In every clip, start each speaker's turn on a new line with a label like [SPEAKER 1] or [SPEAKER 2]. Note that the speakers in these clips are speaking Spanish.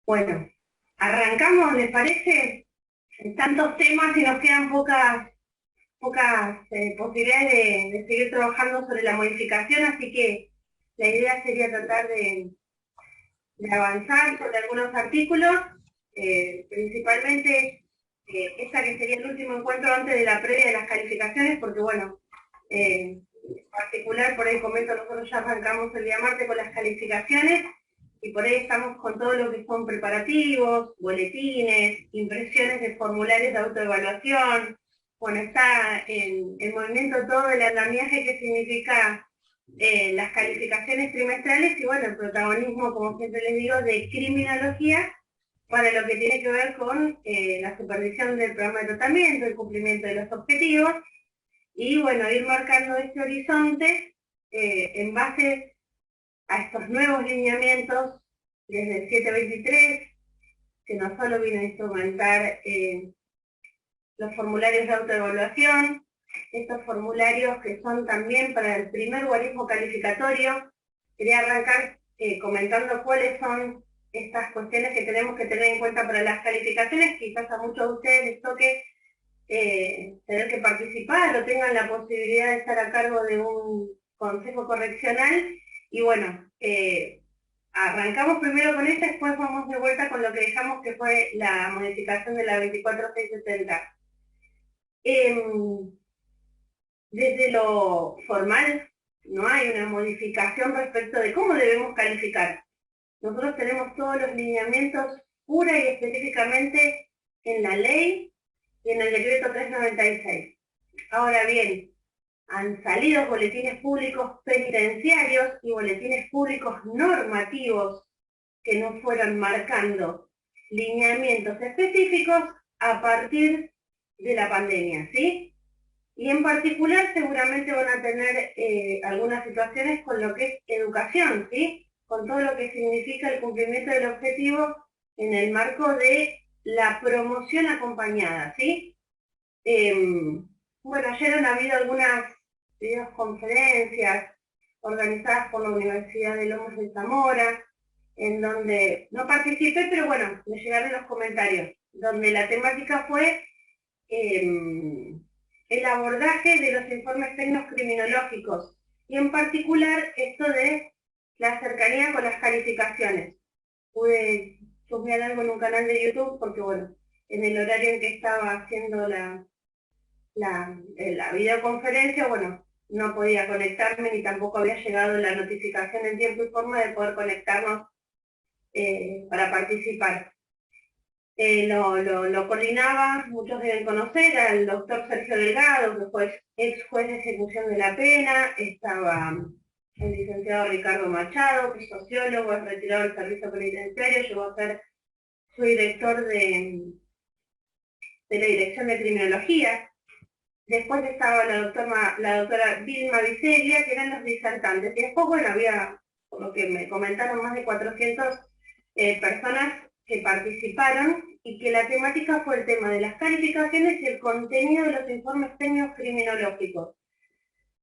[SPEAKER 1] Bueno, arrancamos, ¿les parece? Tantos temas y nos quedan pocas posibilidades de seguir trabajando sobre la modificación, así que la idea sería tratar de avanzar sobre algunos artículos, principalmente esta que sería el último encuentro antes de la previa de las calificaciones, porque bueno, en particular por ahí comento, nosotros ya arrancamos el día martes con las calificaciones, y por ahí estamos con todo lo que son preparativos, boletines, impresiones de formularios de autoevaluación. Bueno, está en movimiento todo el andamiaje que significa las calificaciones trimestrales y bueno, el protagonismo, como siempre les digo, de criminología para lo que tiene que ver con la supervisión del programa de tratamiento, el cumplimiento de los objetivos y bueno, ir marcando este horizonte en base a estos nuevos lineamientos desde el 723, que no solo vino a instrumentar los formularios de autoevaluación, estos formularios que son también para el primer guarismo calificatorio. Quería arrancar comentando cuáles son estas cuestiones que tenemos que tener en cuenta para las calificaciones. Quizás a muchos de ustedes les toque tener que participar o tengan la posibilidad de estar a cargo de un consejo correccional. Y bueno, arrancamos primero con esta, después vamos de vuelta con lo que dejamos que fue la modificación de la 24670. Desde lo formal, no hay una modificación respecto de cómo debemos calificar. Nosotros tenemos todos los lineamientos pura y específicamente en la ley y en el decreto 396. Ahora bien, han salido boletines públicos penitenciarios y boletines públicos normativos que no fueron marcando lineamientos específicos a partir de la pandemia, ¿sí? Y en particular seguramente van a tener algunas situaciones con lo que es educación, ¿sí? Con todo lo que significa el cumplimiento del objetivo en el marco de la promoción acompañada, ¿sí? Bueno, ayer han habido algunas videoconferencias organizadas por la Universidad de Lomas de Zamora, en donde no participé, pero bueno, me llegaron los comentarios, donde la temática fue el abordaje de los informes técnicos criminológicos, y en particular esto de la cercanía con las calificaciones. Pude chusmear algo en un canal de YouTube porque, bueno, en el horario en que estaba haciendo la videoconferencia, bueno, no podía conectarme ni tampoco había llegado la notificación en tiempo y forma de poder conectarnos para participar. Lo coordinaba, muchos deben conocer, al doctor Sergio Delgado, que fue ex juez de ejecución de la pena, estaba el licenciado Ricardo Machado, que es sociólogo, es retirado del servicio penitenciario, llegó a ser su director de la Dirección de Criminología. Después estaba la doctora Vilma Vicelia, que eran los disertantes. Y después, bueno, había, por lo que me comentaron, más de 400 personas que participaron y que la temática fue el tema de las calificaciones y el contenido de los informes técnicos criminológicos.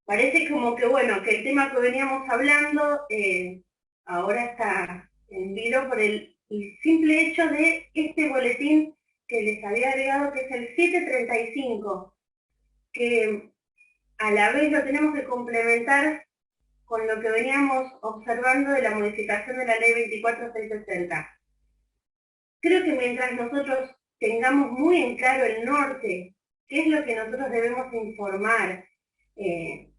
[SPEAKER 1] Parece como que, bueno, que el tema que veníamos hablando ahora está en vilo por el simple hecho de este boletín que les había agregado, que es el 735, que a la vez lo tenemos que complementar con lo que veníamos observando de la modificación de la ley 24660. Creo que mientras nosotros tengamos muy en claro el norte, qué es lo que nosotros debemos informar, qué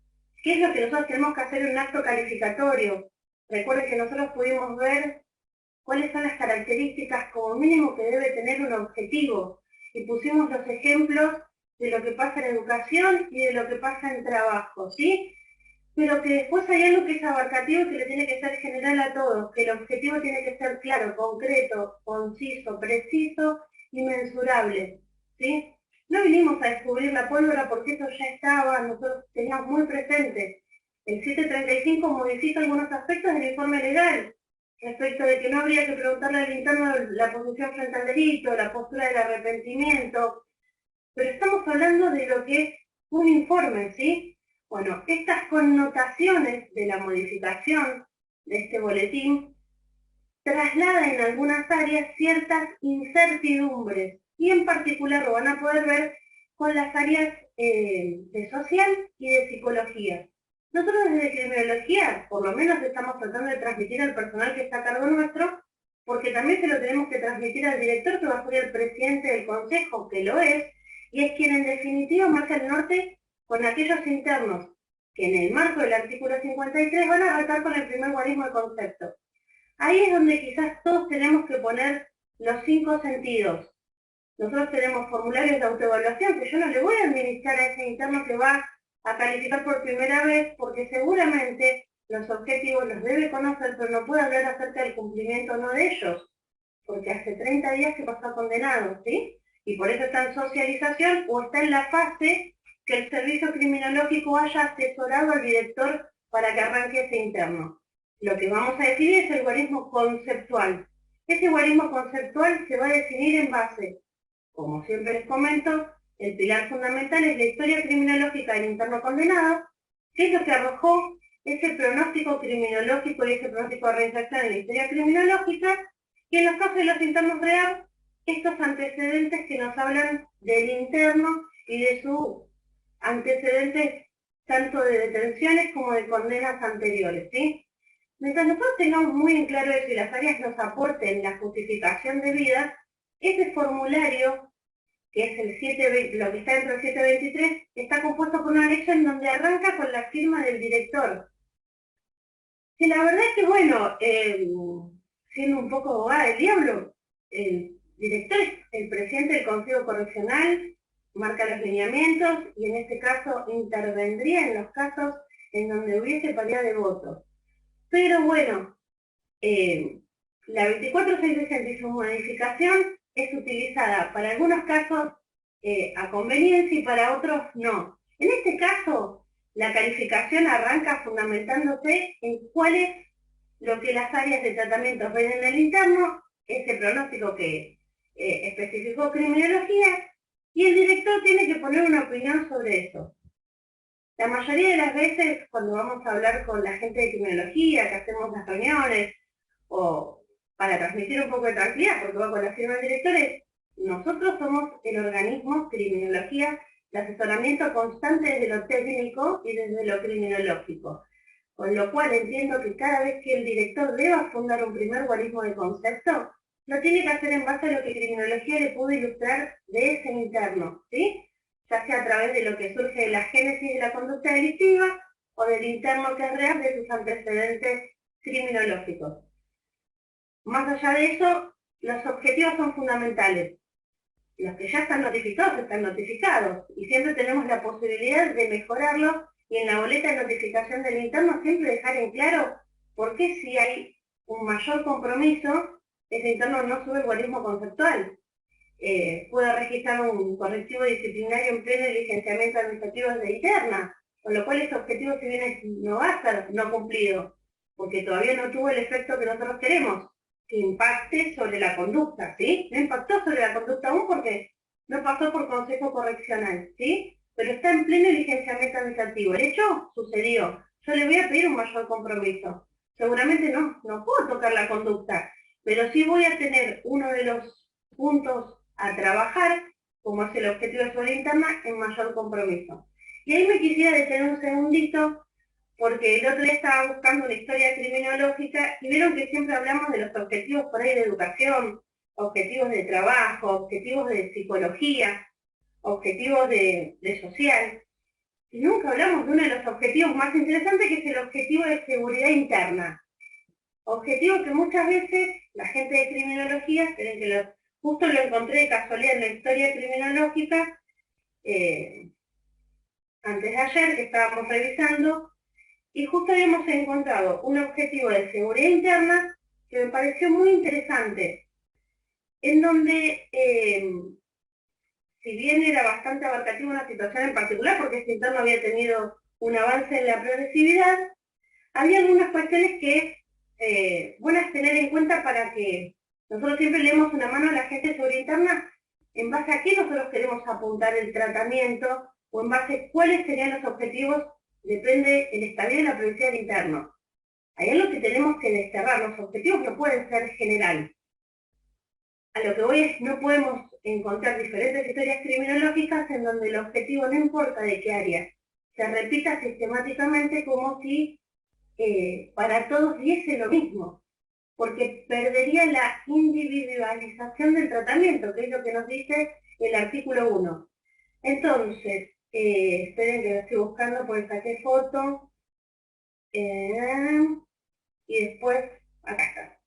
[SPEAKER 1] es lo que nosotros tenemos que hacer en un acto calificatorio. Recuerden que nosotros pudimos ver cuáles son las características como mínimo que debe tener un objetivo, y pusimos los ejemplos de lo que pasa en educación y de lo que pasa en trabajo, ¿sí? Pero que después hay algo que es abarcativo, que le tiene que ser general a todos, que el objetivo tiene que ser claro, concreto, conciso, preciso y mensurable, ¿sí? No vinimos a descubrir la pólvora porque eso ya estaba, nosotros teníamos muy presente. El 735 modifica algunos aspectos del informe legal, respecto de que no habría que preguntarle al interno la posición frente al delito, la postura del arrepentimiento, pero estamos hablando de lo que es un informe, ¿sí? Bueno, estas connotaciones de la modificación de este boletín traslada en algunas áreas ciertas incertidumbres, y en particular lo van a poder ver con las áreas de social y de psicología. Nosotros desde criminología, por lo menos estamos tratando de transmitir al personal que está a cargo nuestro, porque también se lo tenemos que transmitir al director, que va a ser el presidente del consejo, que lo es, y es quien en definitiva marca el norte con aquellos internos que en el marco del artículo 53 van a arrancar con el primer guarismo de concepto. Ahí es donde quizás todos tenemos que poner los 5 sentidos. Nosotros tenemos formularios de autoevaluación que yo no le voy a administrar a ese interno que va a calificar por primera vez, porque seguramente los objetivos los debe conocer, pero no puede hablar acerca del cumplimiento o no de ellos, porque hace 30 días que pasó condenado, ¿sí? Y por eso está en socialización o está en la fase que el servicio criminológico haya asesorado al director para que arranque ese interno. Lo que vamos a definir es el guarismo conceptual. Ese guarismo conceptual se va a definir en base, como siempre les comento, el pilar fundamental es la historia criminológica del interno condenado, que es lo que arrojó ese pronóstico criminológico y ese pronóstico de reinserción en la historia criminológica, y en los casos de los internos reales, estos antecedentes que nos hablan del interno y de sus antecedentes tanto de detenciones como de condenas anteriores, ¿sí? Mientras nosotros tengamos muy en claro eso y las áreas nos aporten la justificación de vida, ese formulario, que es el 7, lo que está dentro del 723, está compuesto por una letra en donde arranca con la firma del director. Que la verdad es que, bueno, siendo un poco abogada del diablo, el director es el presidente del Consejo Correccional, marca los lineamientos y en este caso intervendría en los casos en donde hubiese paridad de votos. Pero bueno, la 24660 y su modificación es utilizada para algunos casos a conveniencia y para otros no. En este caso, la calificación arranca fundamentándose en cuál es lo que las áreas de tratamiento ven en el interno, ese pronóstico que especificó criminología, y el director tiene que poner una opinión sobre eso. La mayoría de las veces, cuando vamos a hablar con la gente de criminología, que hacemos las reuniones, o para transmitir un poco de tranquilidad, porque va con la firma del director, nosotros somos el organismo criminología de asesoramiento constante desde lo técnico y desde lo criminológico. Con lo cual entiendo que cada vez que el director deba fundar un primer guarismo de concepto, lo tiene que hacer en base a lo que criminología le pudo ilustrar de ese interno, ¿sí? Ya sea a través de lo que surge de la génesis de la conducta delictiva o del interno que es real de sus antecedentes criminológicos. Más allá de eso, los objetivos son fundamentales. Los que ya están notificados, y siempre tenemos la posibilidad de mejorarlos, y en la boleta de notificación del interno siempre dejar en claro por qué si hay un mayor compromiso, ese interno no sube el guarismo conceptual. Puede registrar un correctivo disciplinario en pleno licenciamiento administrativo de interna, con lo cual ese objetivo, si bien no va a ser no cumplido, porque todavía no tuvo el efecto que nosotros queremos, que impacte sobre la conducta, ¿sí? No impactó sobre la conducta aún porque no pasó por consejo correccional, ¿sí? Pero está en pleno licenciamiento administrativo. El hecho sucedió. Yo le voy a pedir un mayor compromiso. Seguramente no puedo tocar la conducta, pero sí voy a tener uno de los puntos a trabajar, como es el objetivo de seguridad interna, en mayor compromiso. Y ahí me quisiera detener un segundito, porque el otro día estaba buscando una historia criminológica y vieron que siempre hablamos de los objetivos por ahí de educación, objetivos de trabajo, objetivos de psicología, objetivos de social. Y nunca hablamos de uno de los objetivos más interesantes, que es el objetivo de seguridad interna. Objetivo que muchas veces la gente de criminología creen que justo lo encontré de casualidad en la historia criminológica, antes de ayer que estábamos revisando, y justo habíamos encontrado un objetivo de seguridad interna que me pareció muy interesante, en donde, si bien era bastante abarcativo una situación en particular, porque este interno había tenido un avance en la progresividad, había algunas cuestiones que buenas tener en cuenta para que nosotros siempre le demos una mano a la gente de seguridad interna en base a qué nosotros queremos apuntar el tratamiento o en base a cuáles serían los objetivos, depende el estadio de la progresividad interno. Hay algo que tenemos que desterrar. Los objetivos no pueden ser generales. A lo que voy es, no podemos encontrar diferentes historias criminológicas en donde el objetivo, no importa de qué área, se repita sistemáticamente como si para todos diese lo mismo, porque perdería la individualización del tratamiento, que es lo que nos dice el artículo 1. Entonces, esperen que lo estoy buscando porque saqué foto, y después, acá está.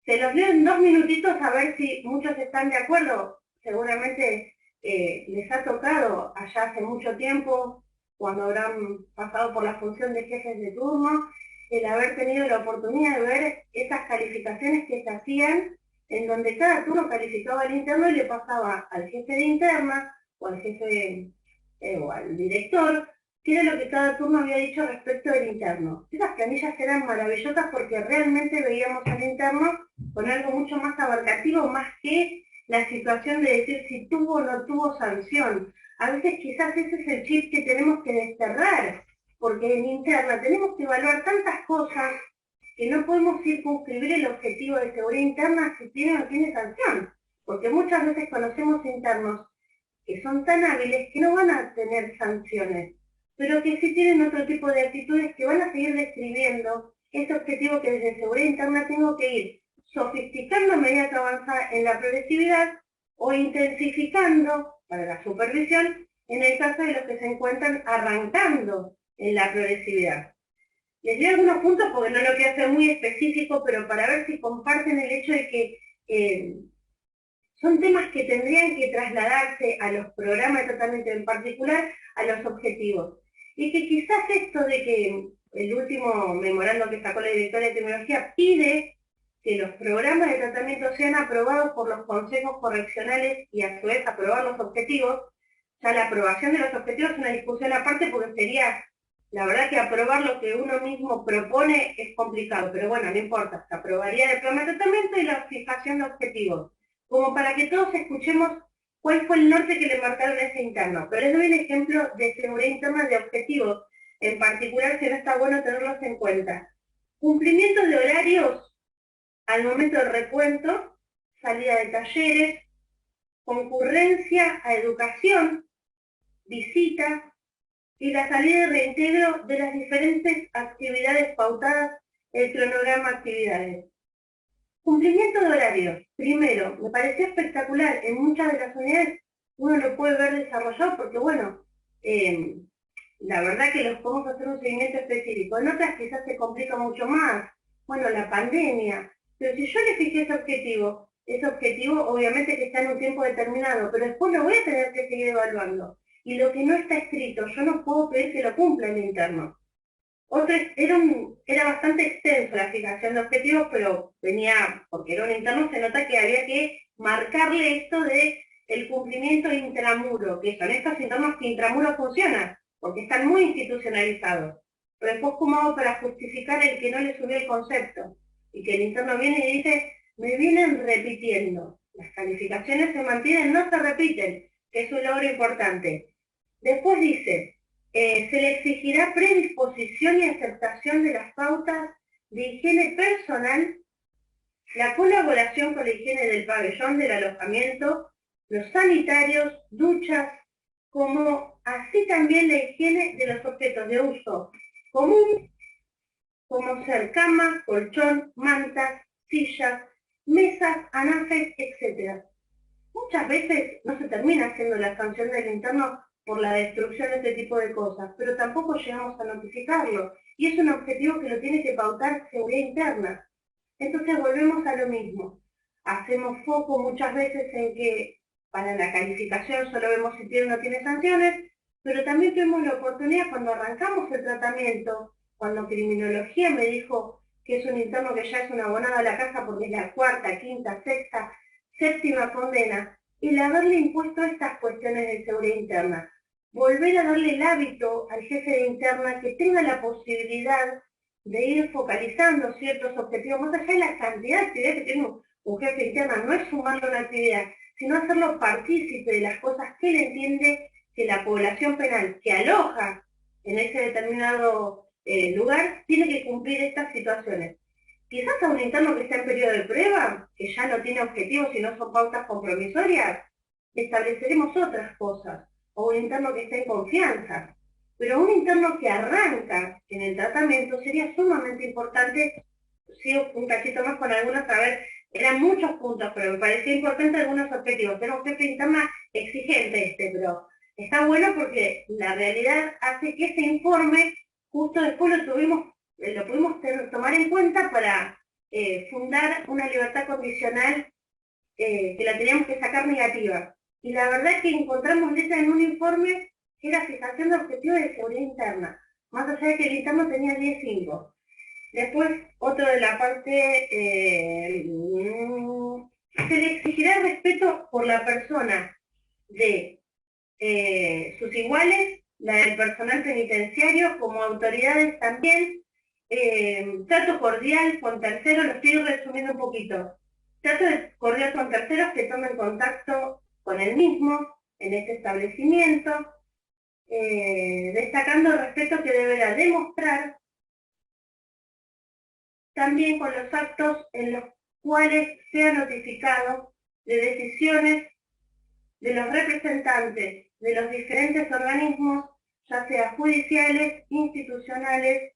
[SPEAKER 1] Se los leo en 2 minutitos a ver si muchos están de acuerdo. Seguramente les ha tocado allá hace mucho tiempo, cuando habrán pasado por la función de jefes de turno, el haber tenido la oportunidad de ver esas calificaciones que se hacían, en donde cada turno calificaba al interno y le pasaba al jefe de interna, o al jefe, o al director, qué era lo que cada turno había dicho respecto del interno. Esas planillas eran maravillosas porque realmente veíamos al interno con algo mucho más abarcativo, más que la situación de decir si tuvo o no tuvo sanción. A veces quizás ese es el chip que tenemos que desterrar, porque en interna tenemos que evaluar tantas cosas que no podemos circunscribir el objetivo de seguridad interna si tiene o no tiene sanción, porque muchas veces conocemos internos que son tan hábiles que no van a tener sanciones, pero que sí tienen otro tipo de actitudes que van a seguir describiendo ese objetivo que desde seguridad interna tengo que ir sofisticando a medida que avanza en la progresividad o intensificando para la supervisión en el caso de los que se encuentran arrancando en la progresividad. Les doy algunos puntos porque no lo quiero hacer muy específico, pero para ver si comparten el hecho de que son temas que tendrían que trasladarse a los programas de tratamiento, en particular a los objetivos. Y que quizás esto de que el último memorando que sacó la directora de tecnología pide que los programas de tratamiento sean aprobados por los consejos correccionales y a su vez aprobar los objetivos. Ya la aprobación de los objetivos es una discusión aparte porque sería, la verdad que aprobar lo que uno mismo propone es complicado, pero bueno, no importa, se aprobaría el programa de tratamiento y la fijación de objetivos, como para que todos escuchemos cuál fue el norte que le marcaron a ese interno. Pero les doy el ejemplo de seguridad interna de objetivos, en particular que no está bueno tenerlos en cuenta. Cumplimiento de horarios al momento del recuento, salida de talleres, concurrencia a educación, visita y la salida de reintegro de las diferentes actividades pautadas, el cronograma de actividades. Cumplimiento de horarios. Primero, me pareció espectacular. En muchas de las unidades uno lo puede ver desarrollado porque, bueno, la verdad que los podemos hacer un seguimiento específico. En otras quizás se complica mucho más. Bueno, la pandemia. Pero si yo le fijé ese objetivo obviamente que está en un tiempo determinado, pero después lo voy a tener que seguir evaluando. Y lo que no está escrito, yo no puedo pedir que lo cumpla el interno. Otro, era bastante extenso la fijación de objetivos, pero venía, porque era un interno, se nota que había que marcarle esto de el cumplimiento intramuro, que son estos internos que intramuro funcionan, porque están muy institucionalizados. Pero después, ¿cómo hago para justificar el que no le subió el concepto? Y que el interno viene y dice, me vienen repitiendo. Las calificaciones se mantienen, no se repiten, que es un logro importante. Después dice, se le exigirá predisposición y aceptación de las pautas de higiene personal, la colaboración con la higiene del pabellón, del alojamiento, los sanitarios, duchas, como así también la higiene de los objetos de uso común, como ser cama, colchón, mantas, sillas, mesas, anafes, etc. Muchas veces no se termina haciendo la sanción del interno por la destrucción de este tipo de cosas, pero tampoco llegamos a notificarlo, y es un objetivo que lo tiene que pautar seguridad interna. Entonces volvemos a lo mismo. Hacemos foco muchas veces en que para la calificación solo vemos si tiene o no tiene sanciones, pero también tuvimos la oportunidad cuando arrancamos el tratamiento, cuando criminología me dijo que es un interno que ya es un abonado a la casa porque es la cuarta, quinta, sexta, séptima condena, el haberle impuesto estas cuestiones de seguridad interna. Volver a darle el hábito al jefe de interna que tenga la posibilidad de ir focalizando ciertos objetivos, más allá de la cantidad de actividades que tiene un jefe interna, no es sumarlo una actividad, sino hacerlo partícipe de las cosas que él entiende que la población penal que aloja en ese determinado lugar, tiene que cumplir estas situaciones. Quizás a un interno que está en periodo de prueba, que ya no tiene objetivos y no son pautas compromisorias, estableceremos otras cosas. O un interno que está en confianza. Pero un interno que arranca en el tratamiento sería sumamente importante. Sigo un cachito más con algunos, a ver, eran muchos puntos, pero me parecía importante algunos objetivos. Era un jefe interna exigente pero está bueno porque la realidad hace que ese informe, justo después lo pudimos tomar en cuenta para fundar una libertad condicional que la teníamos que sacar negativa. Y la verdad es que encontramos esa en un informe que era fijación de objetivos de seguridad interna, más allá de que el interno tenía 10.5. Después, otro de la parte, se le exigirá respeto por la persona de sus iguales, la del personal penitenciario, como autoridades también, trato cordial con terceros, lo estoy resumiendo un poquito, trato cordial con terceros que tomen contacto con el mismo en este establecimiento, destacando el respeto que deberá demostrar también con los actos en los cuales sea notificado de decisiones de los representantes de los diferentes organismos, ya sea judiciales, institucionales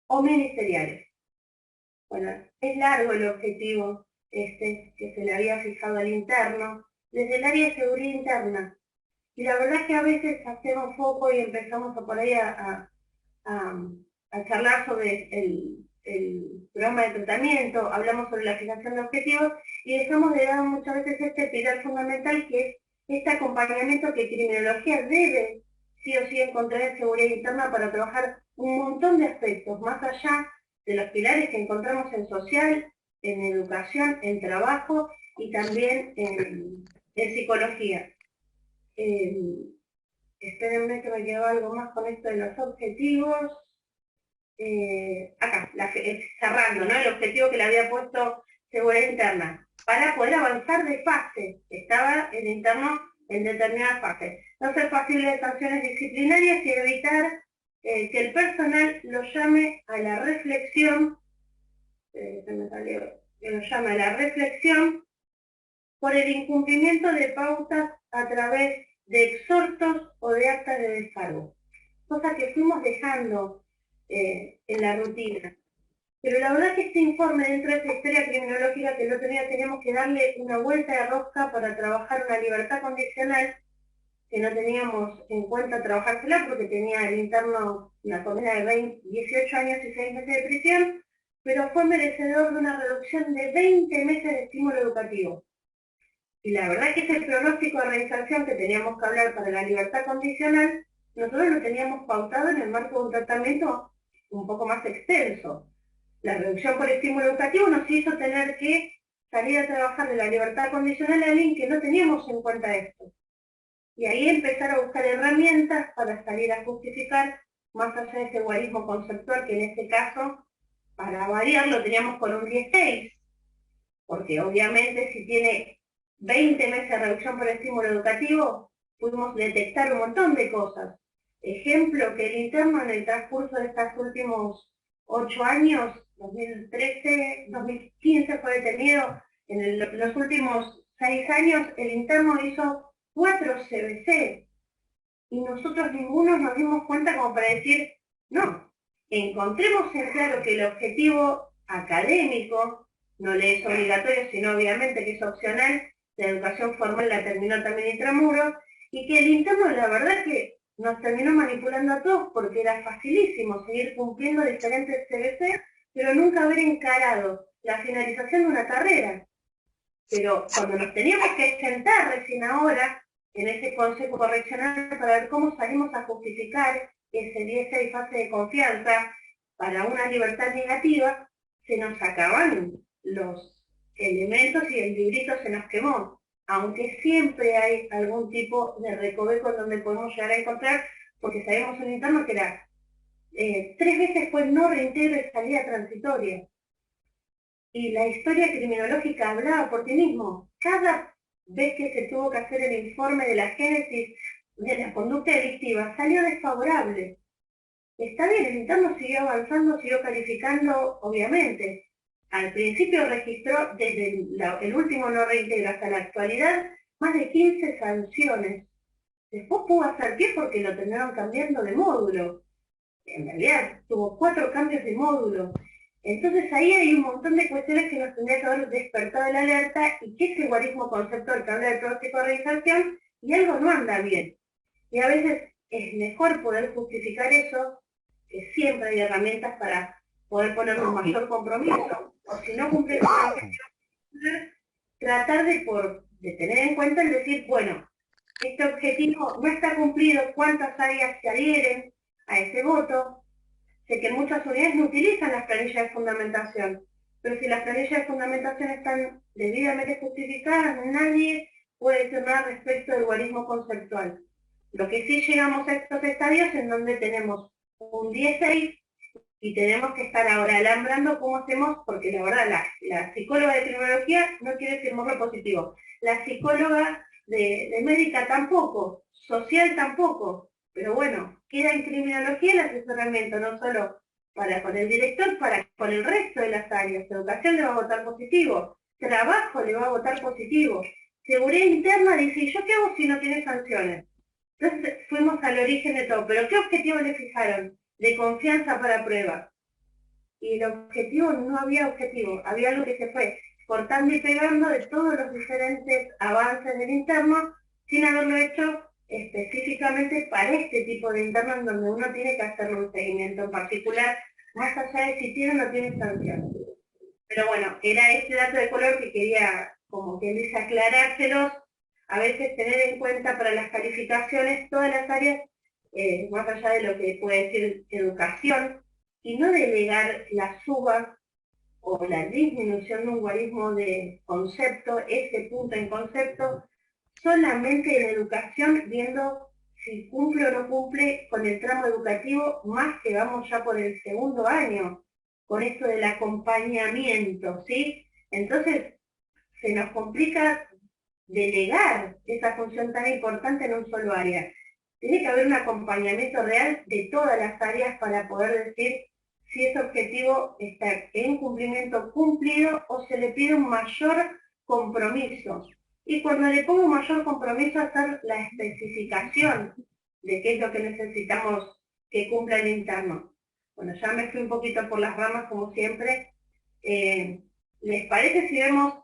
[SPEAKER 1] o ministeriales. Bueno, es largo el objetivo que se le había fijado al interno, desde el área de seguridad interna. Y la verdad es que a veces hacemos foco y empezamos por ahí a charlar sobre el programa de tratamiento, hablamos sobre la fijación de objetivos y dejamos de lado muchas veces este pilar fundamental que es este acompañamiento que criminología debe sí o sí encontrar en seguridad interna para trabajar un montón de aspectos, más allá de los pilares que encontramos en social, en educación, en trabajo y también en psicología. Espérenme que me quedó algo más con esto de los objetivos. Acá, cerrando, ¿no? El objetivo que le había puesto seguridad interna, para poder avanzar de fase. Estaba el interno en determinadas fases. No ser pasible de sanciones disciplinarias y evitar que el personal lo llame a la reflexión, por el incumplimiento de pautas a través de exhortos o de actas de descargo. Cosa que fuimos dejando en la rutina. Pero la verdad es que este informe, dentro de esta historia criminológica que el otro día teníamos que darle una vuelta de rosca para trabajar una libertad condicional, que no teníamos en cuenta trabajársela porque tenía el interno una condena de 18 años y 6 meses de prisión, pero fue merecedor de una reducción de 20 meses de estímulo educativo. Y la verdad es que ese pronóstico de reinserción que teníamos que hablar para la libertad condicional, nosotros lo teníamos pautado en el marco de un tratamiento un poco más extenso. La reducción por estímulo educativo nos hizo tener que salir a trabajar de la libertad condicional a alguien que no teníamos en cuenta esto. Y ahí empezar a buscar herramientas para salir a justificar, más allá de ese guarismo conceptual que en este caso, para variar, lo teníamos con un 16. Porque obviamente si tiene 20 meses de reducción por estímulo educativo, pudimos detectar un montón de cosas. Ejemplo, que el interno en el transcurso de estos últimos 8 años, 2013, 2015 fue detenido, en los últimos 6 años el interno hizo 4 CBC. Y nosotros ninguno nos dimos cuenta como para decir, no, encontremos en claro que el objetivo académico no le es obligatorio, sino obviamente que es opcional, la educación formal la terminó también Intramuros, y que el interno la verdad que nos terminó manipulando a todos porque era facilísimo seguir cumpliendo diferentes CBC, pero nunca haber encarado la finalización de una carrera. Pero cuando nos teníamos que sentar recién ahora, en ese consejo correccional, para ver cómo salimos a justificar ese 16 fase de confianza para una libertad negativa, se nos acaban los elementos y el librito se nos quemó. Aunque siempre hay algún tipo de recoveco donde podemos llegar a encontrar, porque sabemos un interno que era 3 veces fue no reintegro y salida transitoria. Y la historia criminológica hablaba por sí mismo. Cada vez que se tuvo que hacer el informe de la génesis de la conducta delictiva, salió desfavorable. está bien, el interno siguió avanzando, siguió calificando, obviamente. Al principio registró, desde el último no reintegro hasta la actualidad, más de 15 sanciones. Después pudo hacer pie porque lo terminaron cambiando de módulo. En realidad tuvo 4 cambios de módulo. Entonces ahí hay un montón de cuestiones que nos tendría que haber despertado la alerta y que ese guarismo conceptual que habla de pronóstico de realización y algo no anda bien. Y a veces es mejor poder justificar eso, que siempre hay herramientas para poder poner un mayor compromiso, o si no cumple con el objetivo, tratar de tener en cuenta el decir, bueno, este objetivo no está cumplido, cuántas áreas se adhieren a ese voto. Sé que muchas unidades no utilizan las planillas de fundamentación, pero si las planillas de fundamentación están debidamente justificadas, nadie puede decir nada respecto del guarismo conceptual. Lo que sí llegamos a estos estadios en donde tenemos un 10-6 y tenemos que estar ahora alambrando cómo hacemos, porque la verdad la psicóloga de criminología no quiere firmarlo positivo, la psicóloga de médica tampoco, social tampoco, pero bueno, queda en criminología el asesoramiento, no solo para con el director, para con el resto de las áreas. Educación le va a votar positivo, trabajo le va a votar positivo, seguridad interna dice, ¿yo qué hago si no tiene sanciones? Entonces fuimos al origen de todo, pero ¿qué objetivo le fijaron? De confianza para pruebas. Y el objetivo, no había objetivo, había algo que se fue cortando y pegando de todos los diferentes avances del interno, sin haberlo hecho específicamente para este tipo de interno en donde uno tiene que hacerle un seguimiento en particular, más allá de si tiene o no tiene sanción. Pero bueno, era este dato de color que quería, como quien dice, aclarárselos, a veces tener en cuenta para las calificaciones todas las áreas, más allá de lo que puede decir educación, y no delegar la suba o la disminución de un guarismo de concepto, ese punto en concepto, solamente en educación, viendo si cumple o no cumple con el tramo educativo, más que vamos ya por el segundo año, con esto del acompañamiento, ¿sí? Entonces, se nos complica delegar esa función tan importante en un solo área. Tiene que haber un acompañamiento real de todas las áreas para poder decir si ese objetivo está en cumplimiento cumplido o se le pide un mayor compromiso. Y cuando le pongo un mayor compromiso, hacer la especificación de qué es lo que necesitamos que cumpla el interno. Bueno, ya me fui un poquito por las ramas como siempre. ¿Les parece si vemos,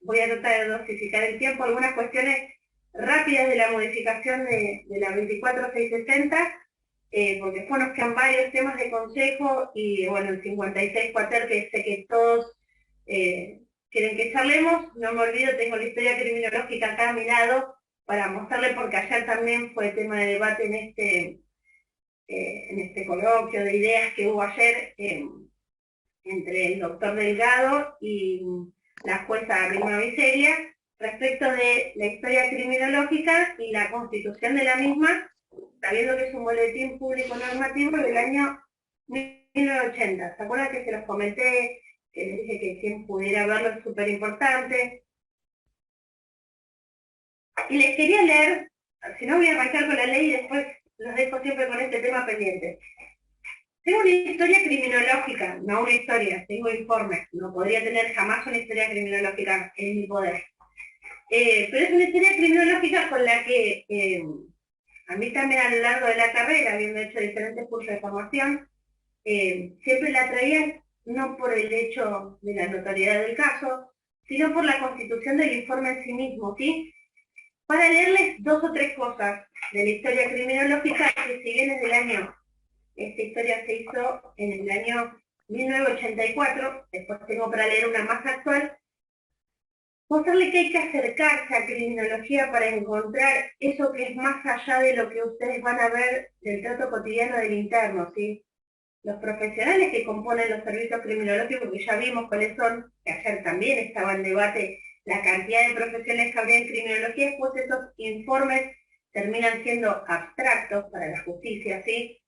[SPEAKER 1] voy a tratar de dosificar el tiempo, algunas cuestiones rápidas de la modificación de la 24660, porque después nos quedan varios temas de consejo y bueno, el 56 cuater que sé que todos quieren que charlemos. No me olvido, tengo la historia criminológica acá a mi lado para mostrarle, porque ayer también fue tema de debate en este coloquio de ideas que hubo ayer entre el doctor Delgado y la jueza Rima Viseria respecto de la historia criminológica y la constitución de la misma, sabiendo que es un boletín público normativo del año 1980. ¿Se acuerdan que se los comenté? Que les dije que quien pudiera verlo es súper importante. Y les quería leer, si no voy a arrancar con la ley y después los dejo siempre con este tema pendiente. Tengo una historia criminológica, no una historia, tengo informes, no podría tener jamás una historia criminológica en mi poder. Pero es una historia criminológica con la que a mí también a lo largo de la carrera, habiendo hecho diferentes cursos de formación, siempre la traía no por el hecho de la notoriedad del caso, sino por la constitución del informe en sí mismo, ¿sí? Para leerles 2 o 3 cosas de la historia criminológica que si bien es del año, esta historia se hizo en el año 1984, después tengo para leer una más actual, mostrarle que hay que acercarse a criminología para encontrar eso que es más allá de lo que ustedes van a ver del trato cotidiano del interno, ¿sí? Los profesionales que componen los servicios criminológicos, que ya vimos cuáles son, que ayer también estaba en debate la cantidad de profesionales que habría en criminología, después esos informes terminan siendo abstractos para la justicia, ¿sí?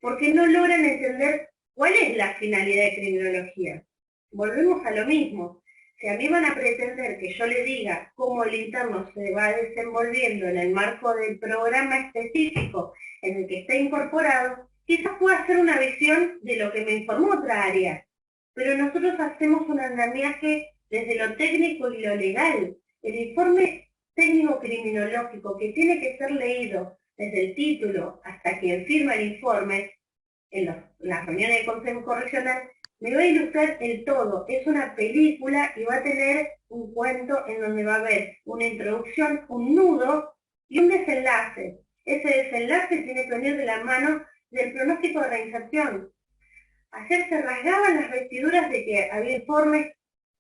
[SPEAKER 1] Porque no logran entender cuál es la finalidad de criminología. Volvemos a lo mismo. Si a mí van a pretender que yo le diga cómo el interno se va desenvolviendo en el marco del programa específico en el que está incorporado, quizás pueda hacer una visión de lo que me informó otra área. Pero nosotros hacemos un andamiaje desde lo técnico y lo legal. El informe técnico criminológico que tiene que ser leído desde el título hasta quien firma el informe en las reuniones de consejo correccional, me va a ilustrar el todo. Es una película y va a tener un cuento en donde va a haber una introducción, un nudo y un desenlace. Ese desenlace tiene que venir de la mano del pronóstico de reinserción. Ayer se rasgaban las vestiduras de que había informes,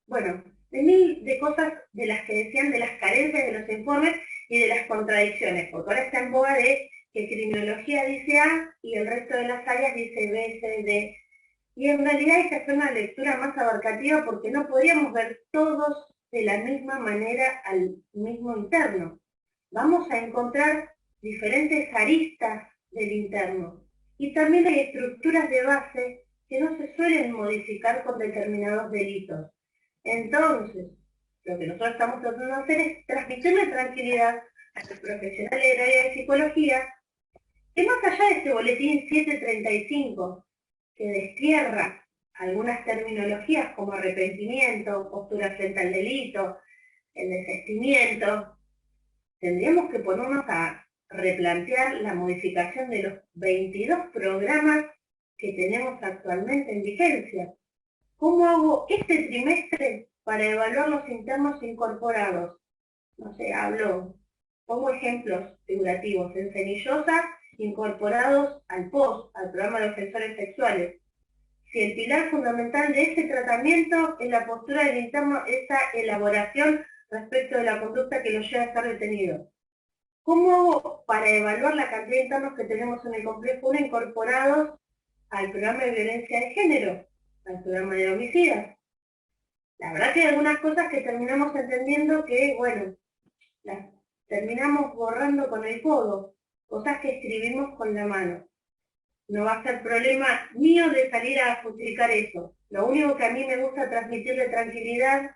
[SPEAKER 1] bueno, de mil de cosas de las que decían de las carencias de los informes y de las contradicciones, porque ahora está en boga de que criminología dice A y el resto de las áreas dice B, C, D. Y en realidad hay que hacer una lectura más abarcativa porque no podríamos ver todos de la misma manera al mismo interno. Vamos a encontrar diferentes aristas del interno. Y también hay estructuras de base que no se suelen modificar con determinados delitos. Entonces, lo que nosotros estamos tratando de hacer es transmitirle tranquilidad a los profesionales del área de psicología que más allá de este boletín 735, que destierra algunas terminologías como arrepentimiento, postura frente al delito, el desistimiento, tendríamos que ponernos a replantear la modificación de los 22 programas que tenemos actualmente en vigencia. ¿Cómo hago este trimestre para evaluar los internos incorporados? No sé, pongo ejemplos figurativos, en Cenillosa, incorporados al POS, al programa de ofensores sexuales. Si el pilar fundamental de ese tratamiento es la postura del interno, esa elaboración respecto de la conducta que lo lleva a estar detenido. ¿Cómo hago para evaluar la cantidad de internos que tenemos en el complejo 1 incorporados al programa de violencia de género, al programa de homicidas? La verdad que hay algunas cosas que terminamos entendiendo que, bueno, las terminamos borrando con el codo, cosas que escribimos con la mano. No va a ser problema mío de salir a justificar eso. Lo único que a mí me gusta transmitirle tranquilidad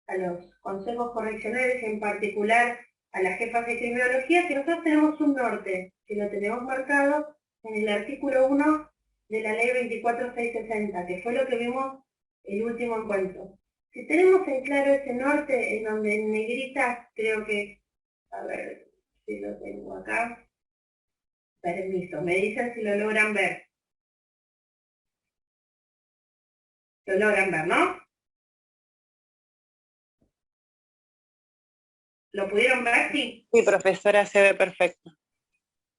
[SPEAKER 1] a los consejos correccionales, en particular a las jefas de criminología, es que nosotros tenemos un norte, que lo tenemos marcado en el artículo 1 de la ley 24660, que fue lo que vimos el último encuentro. Si tenemos en claro ese norte, en donde en negrita, creo que, a ver si lo tengo acá, permiso, me dicen si lo logran ver. Lo logran ver, ¿no? ¿Lo pudieron ver? Sí.
[SPEAKER 2] Sí, profesora, se ve perfecto.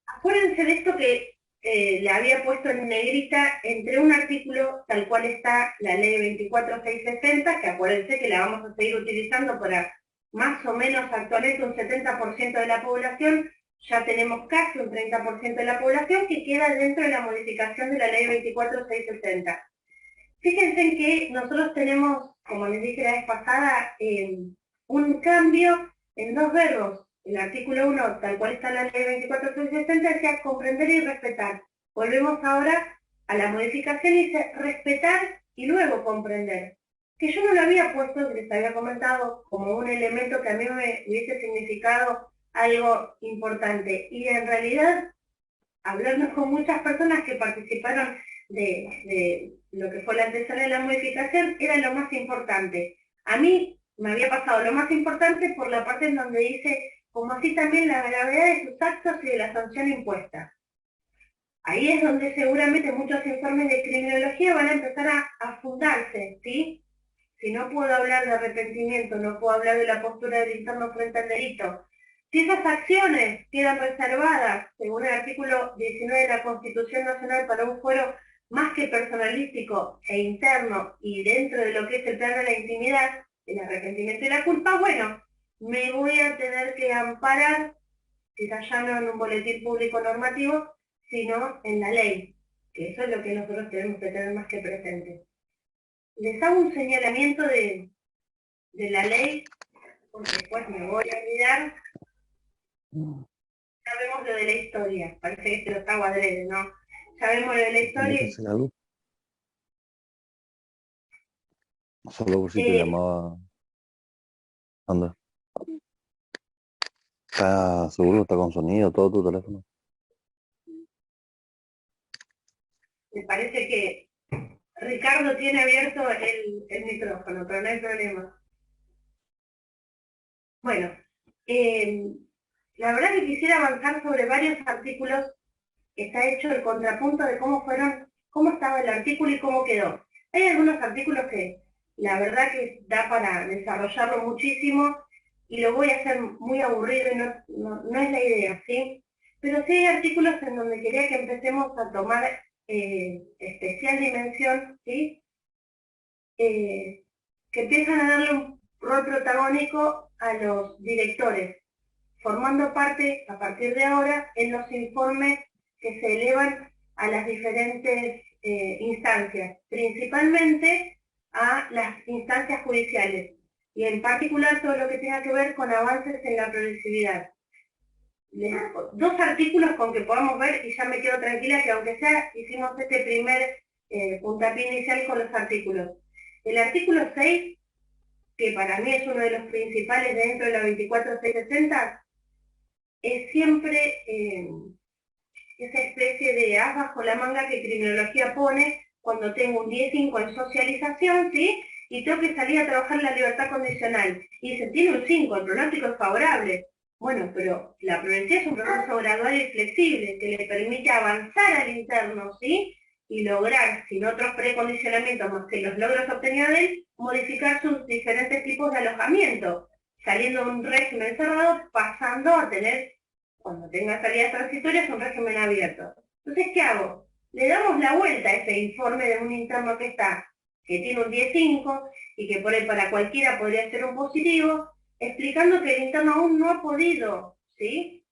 [SPEAKER 1] Acuérdense de esto que le había puesto en negrita entre un artículo tal cual está la ley 24660, que acuérdense que la vamos a seguir utilizando para más o menos actualmente un 70% de la población, ya tenemos casi un 30% de la población que queda dentro de la modificación de la ley 24660. Fíjense en que nosotros tenemos, como les dije la vez pasada, un cambio en dos verbos. El artículo 1, tal cual está en la ley 24660, decía comprender y respetar. Volvemos ahora a la modificación y dice respetar y luego comprender. Que yo no lo había puesto, que les había comentado, como un elemento que a mí me hubiese significado algo importante. Y en realidad, hablando con muchas personas que participaron de lo que fue la antesala de la modificación, era lo más importante. A mí me había pasado lo más importante por la parte en donde dice, como así también la gravedad de sus actos y de la sanción impuesta. Ahí es donde seguramente muchos informes de criminología van a empezar a fundarse, ¿sí? Si no puedo hablar de arrepentimiento, no puedo hablar de la postura del interno frente al delito. Si esas acciones quedan reservadas, según el artículo 19 de la Constitución Nacional, para un fuero más que personalístico e interno y dentro de lo que es el plano de la intimidad, el arrepentimiento y la culpa, bueno, me voy a tener que amparar, quizás ya no en un boletín público normativo, sino en la ley, que eso es lo que nosotros tenemos que tener más que presente. Les hago un señalamiento de la ley, porque después me voy a olvidar. Ya vemos lo de la historia, parece que se lo está adrede, ¿no? Ya vemos lo de la historia.
[SPEAKER 3] Solo por si te llamaba Anda. ¿Está seguro? ¿Está con sonido todo tu teléfono?
[SPEAKER 1] Me parece que Ricardo tiene abierto el micrófono, pero no hay problema. Bueno, la verdad que quisiera avanzar sobre varios artículos que está hecho el contrapunto de cómo estaba el artículo y cómo quedó. Hay algunos artículos que la verdad que da para desarrollarlo muchísimo y lo voy a hacer muy aburrido y no es la idea, ¿sí? Pero sí hay artículos en donde quería que empecemos a tomar especial dimensión, ¿sí? Que empiezan a darle un rol protagónico a los directores, formando parte, a partir de ahora, en los informes que se elevan a las diferentes instancias, principalmente a las instancias judiciales, y en particular todo lo que tenga que ver con avances en la progresividad. Dos artículos con que podamos ver, y ya me quedo tranquila que aunque sea, hicimos este primer puntapié inicial con los artículos. El artículo 6, que para mí es uno de los principales dentro de la 24660, es siempre esa especie de as bajo la manga que criminología pone cuando tengo un 10-5 en socialización, ¿sí? Y tengo que salir a trabajar la libertad condicional. Y dice, tiene un 5, el pronóstico es favorable. Bueno, pero la progresividad es un proceso gradual y flexible que le permite avanzar al interno, ¿sí? Y lograr, sin otros precondicionamientos más que los logros obtenidos de él, modificar sus diferentes tipos de alojamiento, saliendo de un régimen cerrado, pasando a tener, cuando tenga salidas transitorias, un régimen abierto. Entonces, ¿qué hago? Le damos la vuelta a ese informe de un interno que tiene un 10-5 y que por ahí para cualquiera podría ser un positivo, explicando que el interno aún no ha podido, ¿sí?,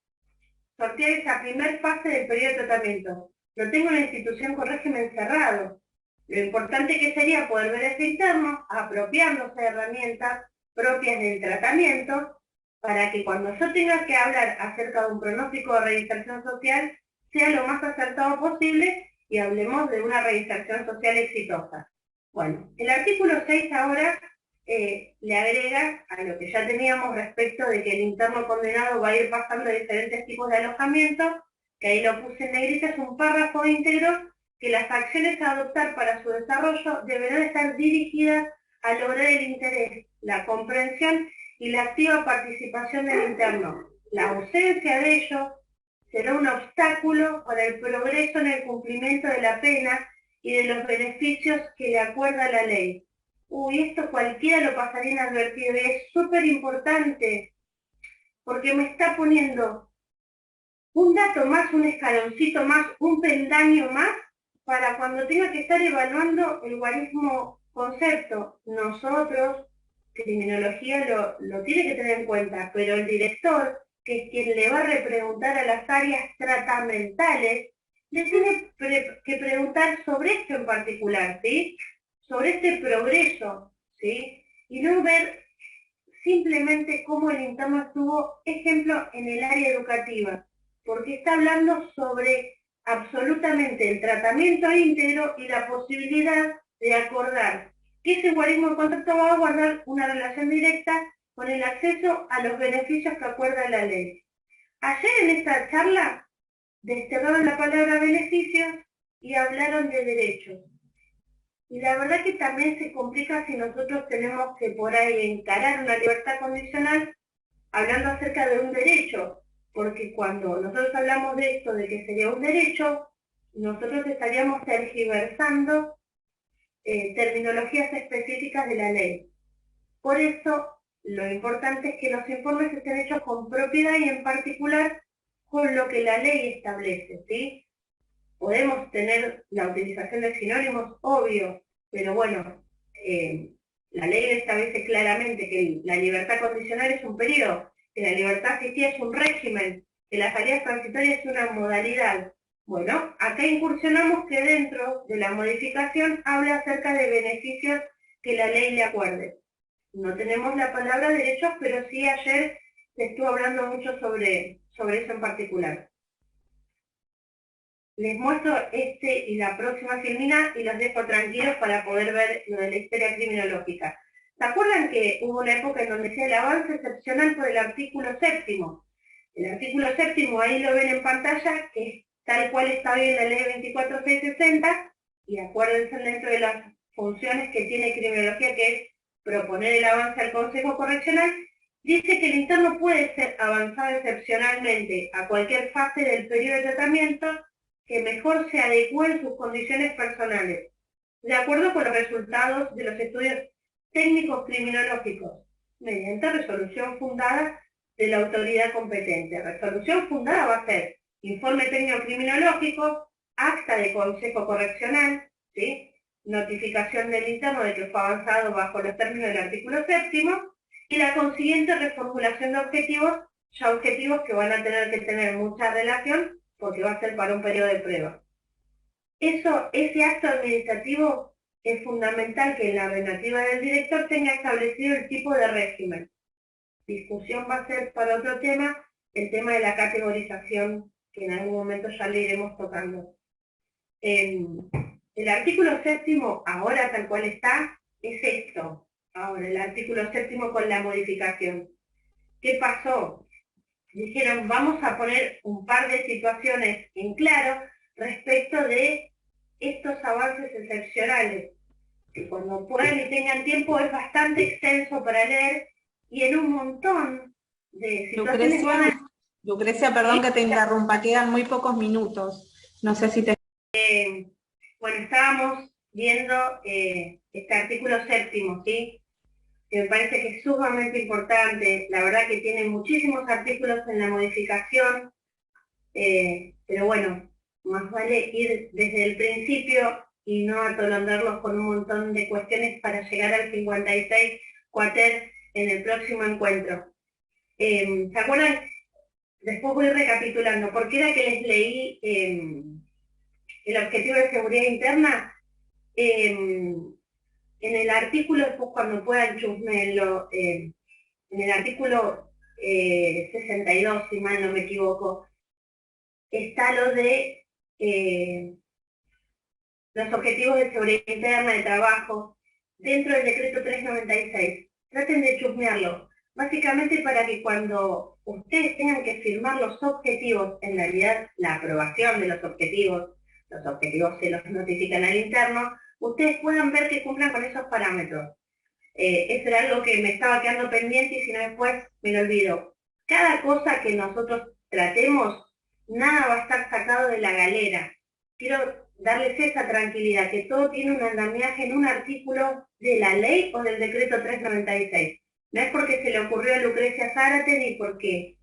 [SPEAKER 1] sortear esa primer fase del periodo de tratamiento. Lo tengo en la institución con régimen cerrado. Lo importante que sería poder ver ese interno, apropiándose de herramientas propias del tratamiento, para que cuando yo tenga que hablar acerca de un pronóstico de reinserción social, sea lo más acertado posible y hablemos de una reinserción social exitosa. Bueno, el artículo 6 ahora le agrega a lo que ya teníamos respecto de que el interno condenado va a ir pasando de diferentes tipos de alojamiento, que ahí lo puse en negrita, es un párrafo íntegro, que las acciones a adoptar para su desarrollo deberán estar dirigidas a lograr el interés, la comprensión y la activa participación del interno. La ausencia de ello será un obstáculo para el progreso en el cumplimiento de la pena y de los beneficios que le acuerda la ley. Uy, esto cualquiera lo pasaría inadvertido y es súper importante porque me está poniendo un dato más, un escaloncito más, un peldaño más para cuando tenga que estar evaluando el guarismo concepto. Nosotros, criminología, lo tiene que tener en cuenta, pero el director, que es quien le va a repreguntar a las áreas tratamentales, le tiene que preguntar sobre esto en particular, ¿sí? Sobre este progreso, ¿sí? Y no ver simplemente cómo el interno estuvo, ejemplo, en el área educativa, porque está hablando sobre absolutamente el tratamiento íntegro y la posibilidad de acordar que ese guarismo de concepto va a guardar una relación directa con el acceso a los beneficios que acuerda la ley. Ayer en esta charla desterraron la palabra beneficios y hablaron de derechos. Y la verdad que también se complica si nosotros tenemos que por ahí encarar una libertad condicional hablando acerca de un derecho, porque cuando nosotros hablamos de esto, de que sería un derecho, nosotros estaríamos tergiversando terminologías específicas de la ley. Por eso, lo importante es que los informes estén hechos con propiedad y en particular con lo que la ley establece, ¿sí? Podemos tener la utilización de sinónimos, obvio, pero bueno, la ley establece claramente que la libertad condicional es un periodo, que la libertad asistida es un régimen, que la salida transitoria es una modalidad. Bueno, acá incursionamos que dentro de la modificación habla acerca de beneficios que la ley le acuerde. No tenemos la palabra derechos, pero sí ayer se estuvo hablando mucho sobre eso en particular. Les muestro y la próxima filmina y los dejo tranquilos para poder ver lo de la historia criminológica. ¿Se acuerdan que hubo una época en donde decía el avance excepcional por el artículo séptimo? El artículo séptimo, ahí lo ven en pantalla, que es tal cual está hoy en la ley 24660, y acuérdense dentro de las funciones que tiene criminología, que es proponer el avance al Consejo Correccional, dice que el interno puede ser avanzado excepcionalmente a cualquier fase del periodo de tratamiento que mejor se adecue en sus condiciones personales, de acuerdo con los resultados de los estudios técnicos criminológicos, mediante resolución fundada de la autoridad competente. Resolución fundada va a ser informe técnico criminológico, acta de consejo correccional, ¿sí?, notificación del interno de que fue avanzado bajo los términos del artículo séptimo, y la consiguiente reformulación de objetivos, ya objetivos que van a tener que tener mucha relación porque va a ser para un periodo de prueba. Ese acto administrativo es fundamental que en la ordenativa del director tenga establecido el tipo de régimen. Discusión va a ser para otro tema, el tema de la categorización, que en algún momento ya le iremos tocando. El artículo séptimo, ahora tal cual está, es esto. Ahora, el artículo séptimo con la modificación. ¿Qué pasó? Dijeron, vamos a poner un par de situaciones en claro respecto de estos avances excepcionales, que cuando puedan y tengan tiempo es bastante extenso para leer, y en un montón de situaciones van a...
[SPEAKER 4] Lucrecia, perdón que te interrumpa, quedan muy pocos minutos. No sé si te...
[SPEAKER 1] Bueno, estábamos viendo este artículo séptimo, ¿sí?, que me parece que es sumamente importante. La verdad que tiene muchísimos artículos en la modificación, pero bueno, más vale ir desde el principio y no atolondarlos con un montón de cuestiones para llegar al 56 cuater en el próximo encuentro. ¿Se acuerdan? Después voy recapitulando, porque era que les leí el objetivo de seguridad interna. En el artículo, después cuando puedan chusmenlo, en el artículo 62, si mal no me equivoco, está lo de los objetivos de seguridad interna de trabajo dentro del decreto 396. Traten de chusmearlo, básicamente para que cuando ustedes tengan que firmar los objetivos, en realidad la aprobación de los objetivos se los notifican al interno, ustedes puedan ver que cumplan con esos parámetros. Eso era algo que me estaba quedando pendiente y si no después me lo olvido. Cada cosa que nosotros tratemos, nada va a estar sacado de la galera. Quiero darles esa tranquilidad, que todo tiene un andamiaje en un artículo de la ley o del decreto 396. No es porque se le ocurrió a Lucrecia Zárate ni porque,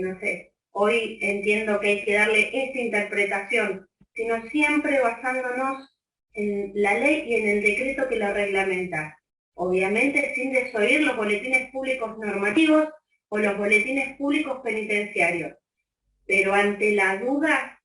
[SPEAKER 1] no sé, hoy entiendo que hay que darle esa interpretación, sino siempre basándonos en la ley y en el decreto que lo reglamenta. Obviamente sin desoír los boletines públicos normativos o los boletines públicos penitenciarios. Pero ante la duda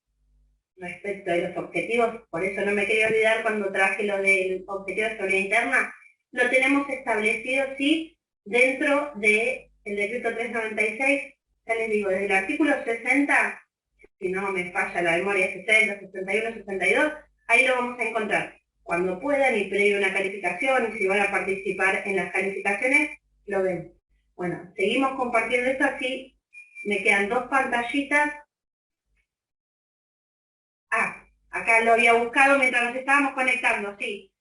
[SPEAKER 1] respecto de los objetivos, por eso no me quería olvidar cuando traje lo del objetivo de seguridad interna, lo tenemos establecido, sí, dentro del decreto 396, ya les digo, desde el artículo 60, si no me falla la memoria, 60, 61, 62, ahí lo vamos a encontrar. Cuando puedan y previo una calificación, y si van a participar en las calificaciones, lo ven. Bueno, seguimos compartiendo esto así, me quedan dos pantallitas. Acá lo había buscado mientras nos estábamos conectando, sí.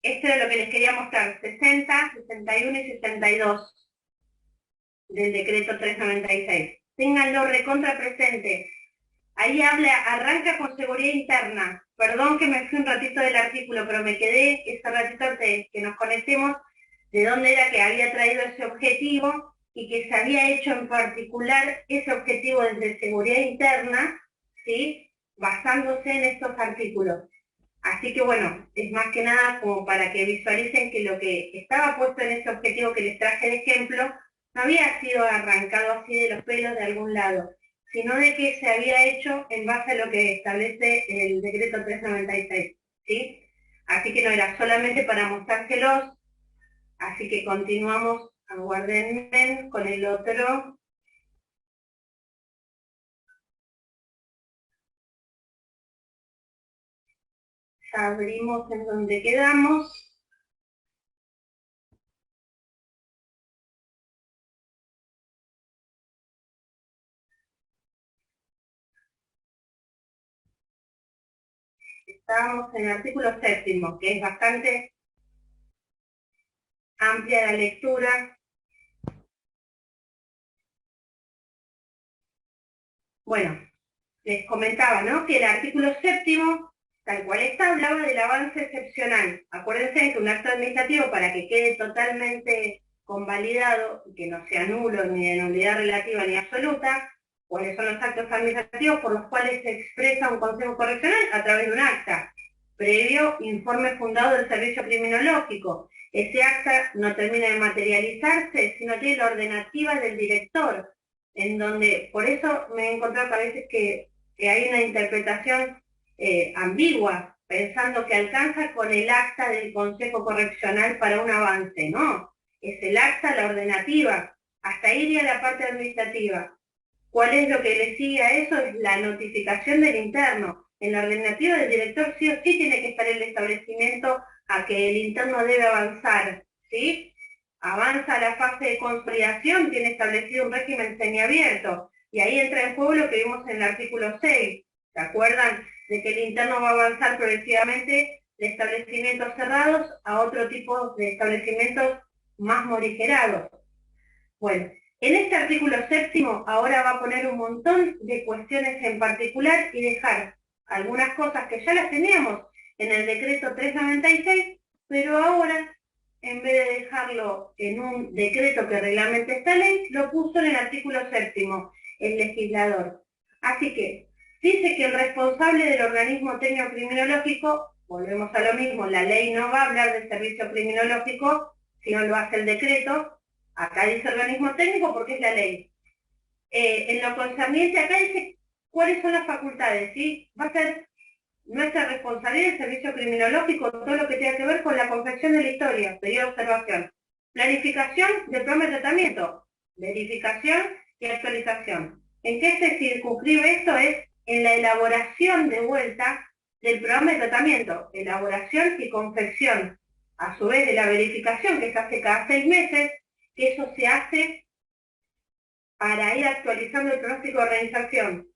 [SPEAKER 1] Esto es lo que les quería mostrar, 60, 61 y 62 del decreto 396. Ténganlo recontra presente. Ahí arranca con seguridad interna. Perdón que me fui un ratito del artículo, pero me quedé ese ratito antes que nos conectemos de dónde era que había traído ese objetivo y que se había hecho en particular ese objetivo desde seguridad interna, ¿sí?, basándose en estos artículos. Así que bueno, es más que nada como para que visualicen que lo que estaba puesto en ese objetivo que les traje de ejemplo no había sido arrancado así de los pelos de algún lado, sino de que se había hecho en base a lo que establece el decreto 396, ¿sí? Así que no era solamente para mostrárselos, así que continuamos, aguarden con el otro. Ya abrimos en donde quedamos. Estábamos en el artículo 7º, que es bastante amplia la lectura. Bueno, les comentaba, ¿no?, que el artículo 7º, tal cual está, hablaba del avance excepcional. Acuérdense que un acto administrativo, para que quede totalmente convalidado, y que no sea nulo, ni de nulidad relativa ni absoluta, ¿cuáles son los actos administrativos por los cuales se expresa un consejo correccional? A través de un acta, previo informe fundado del servicio criminológico. Ese acta no termina de materializarse, sino tiene la ordenativa del director, en donde, por eso me he encontrado que a veces que hay una interpretación ambigua, pensando que alcanza con el acta del consejo correccional para un avance. No, es el acta, la ordenativa, hasta ahí iría la parte administrativa. ¿Cuál es lo que le sigue a eso? Es la notificación del interno. En la ordenativa del director sí o sí tiene que estar el establecimiento a que el interno debe avanzar, ¿sí? Avanza a la fase de consolidación, tiene establecido un régimen semiabierto, y ahí entra en juego lo que vimos en el artículo 6, ¿se acuerdan? De que el interno va a avanzar progresivamente de establecimientos cerrados a otro tipo de establecimientos más morigerados. Bueno, en este artículo 7º ahora va a poner un montón de cuestiones en particular y dejar algunas cosas que ya las teníamos en el decreto 396, pero ahora, en vez de dejarlo en un decreto que reglamente esta ley, lo puso en el artículo 7º, el legislador. Así que, dice que el responsable del organismo técnico criminológico, volvemos a lo mismo, la ley no va a hablar de servicio criminológico, sino lo hace el decreto. Acá dice organismo técnico porque es la ley. En lo concerniente acá dice cuáles son las facultades, ¿sí? Va a ser nuestra responsabilidad el servicio criminológico, todo lo que tenga que ver con la confección de la historia, periodo de observación, planificación del programa de tratamiento, verificación y actualización. ¿En qué se circunscribe esto? Es en la elaboración de vuelta del programa de tratamiento, elaboración y confección, a su vez de la verificación que se hace cada 6 meses, que eso se hace para ir actualizando el pronóstico de organización.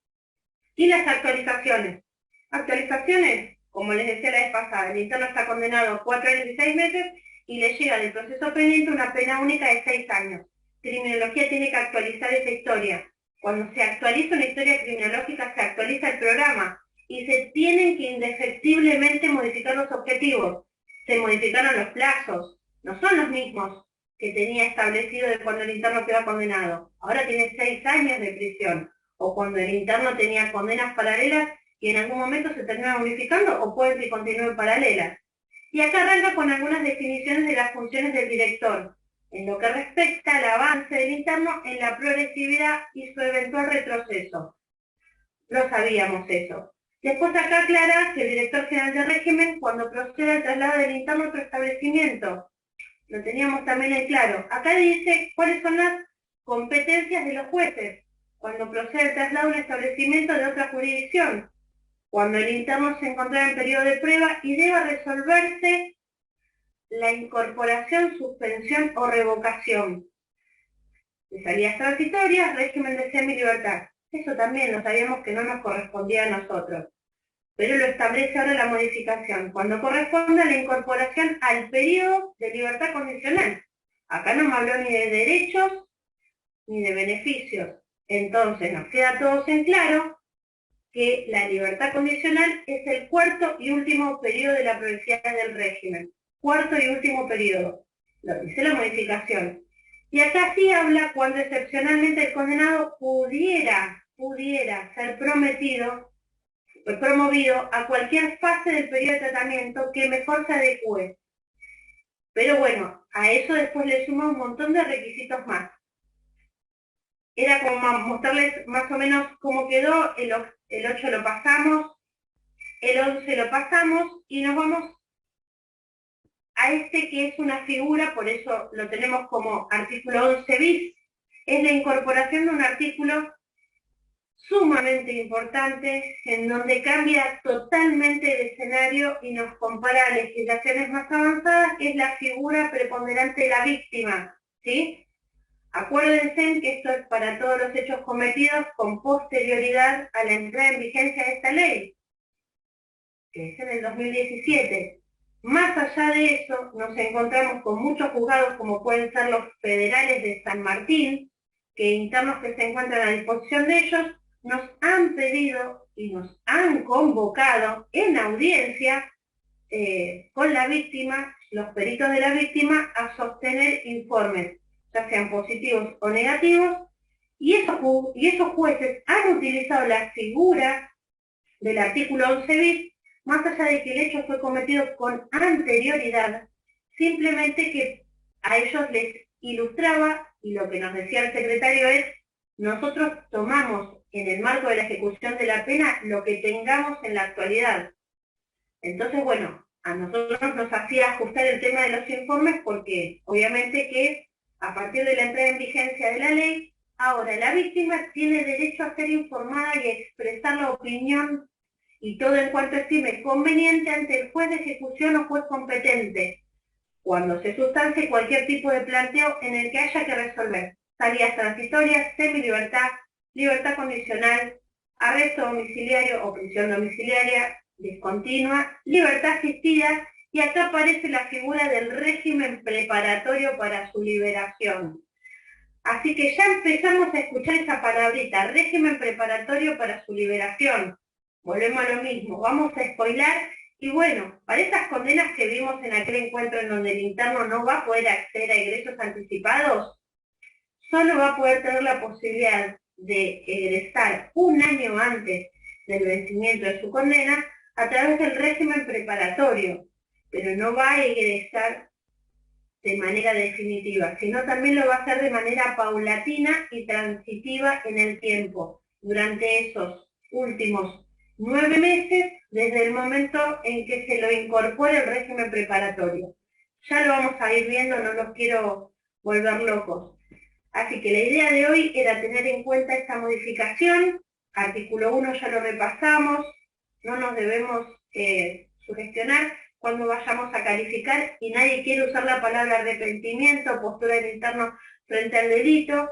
[SPEAKER 1] Y las actualizaciones. Actualizaciones, como les decía la vez pasada, el interno está condenado a 4 años y 6 meses y le llega del proceso pendiente una pena única de 6 años. Criminología tiene que actualizar esa historia. Cuando se actualiza una historia criminológica, se actualiza el programa y se tienen que indefectiblemente modificar los objetivos. Se modificaron los plazos, no son los mismos que tenía establecido de cuando el interno queda condenado. Ahora tiene 6 años de prisión, o cuando el interno tenía condenas paralelas y en algún momento se termina unificando, o pueden que continúen paralelas. Y acá arranca con algunas definiciones de las funciones del director, en lo que respecta al avance del interno en la progresividad y su eventual retroceso. No sabíamos eso. Después acá aclara que el director general del régimen, cuando proceda al traslado del interno a otro establecimiento, lo teníamos también en claro. Acá dice cuáles son las competencias de los jueces cuando procede el traslado a un establecimiento de otra jurisdicción, cuando el interno se encontrara en periodo de prueba y deba resolverse la incorporación, suspensión o revocación de salidas transitorias, régimen de semilibertad. Eso también lo sabíamos que no nos correspondía a nosotros, pero lo establece ahora la modificación, cuando corresponde a la incorporación al periodo de libertad condicional. Acá no me habló ni de derechos ni de beneficios. Entonces nos queda a todos en claro que la libertad condicional es el cuarto y último periodo de la progresividad del régimen. Cuarto y último periodo. Lo dice la modificación. Y acá sí habla cuando excepcionalmente el condenado pudiera ser promovido a cualquier fase del periodo de tratamiento que mejor se adecue. Pero bueno, a eso después le suma un montón de requisitos más. Era como mostrarles más o menos cómo quedó, el 8 lo pasamos, el 11 lo pasamos y nos vamos a este que es una figura, por eso lo tenemos como artículo 11 bis, es la incorporación de un artículo sumamente importante en donde cambia totalmente el escenario y nos compara a legislaciones más avanzadas, que es la figura preponderante de la víctima, ¿sí? Acuérdense que esto es para todos los hechos cometidos con posterioridad a la entrada en vigencia de esta ley. que es en el 2017. Más allá de eso, nos encontramos con muchos juzgados, como pueden ser los federales de San Martín, que internos que se encuentran a disposición de ellos, nos han pedido y nos han convocado en audiencia con la víctima, los peritos de la víctima, a sostener informes, ya sean positivos o negativos, y esos jueces han utilizado la figura del artículo 11 bis, más allá de que el hecho fue cometido con anterioridad, simplemente que a ellos les ilustraba, y lo que nos decía el secretario es, nosotros tomamos en el marco de la ejecución de la pena lo que tengamos en la actualidad. Entonces, bueno, a nosotros nos hacía ajustar el tema de los informes porque obviamente que a partir de la entrada en vigencia de la ley, ahora la víctima tiene derecho a ser informada y a expresar la opinión y todo en cuanto estime conveniente ante el juez de ejecución o juez competente, cuando se sustancie cualquier tipo de planteo en el que haya que resolver salidas transitorias, semilibertad, libertad condicional, arresto domiciliario o prisión domiciliaria discontinua, libertad asistida, y acá aparece la figura del régimen preparatorio para su liberación. Así que ya empezamos a escuchar esa palabrita, régimen preparatorio para su liberación. Volvemos a lo mismo, vamos a spoilar, y bueno, para esas condenas que vimos en aquel encuentro en donde el interno no va a poder acceder a egresos anticipados, solo va a poder tener la posibilidad de egresar un año antes del vencimiento de su condena a través del régimen preparatorio, pero no va a egresar de manera definitiva, sino también lo va a hacer de manera paulatina y transitiva en el tiempo, durante esos últimos 9 meses, desde el momento en que se lo incorpore el régimen preparatorio. Ya lo vamos a ir viendo, no los quiero volver locos. Así que la idea de hoy era tener en cuenta esta modificación. Artículo 1 ya lo repasamos, no nos debemos sugestionar cuando vayamos a calificar, y nadie quiere usar la palabra arrepentimiento, postura del interno frente al delito,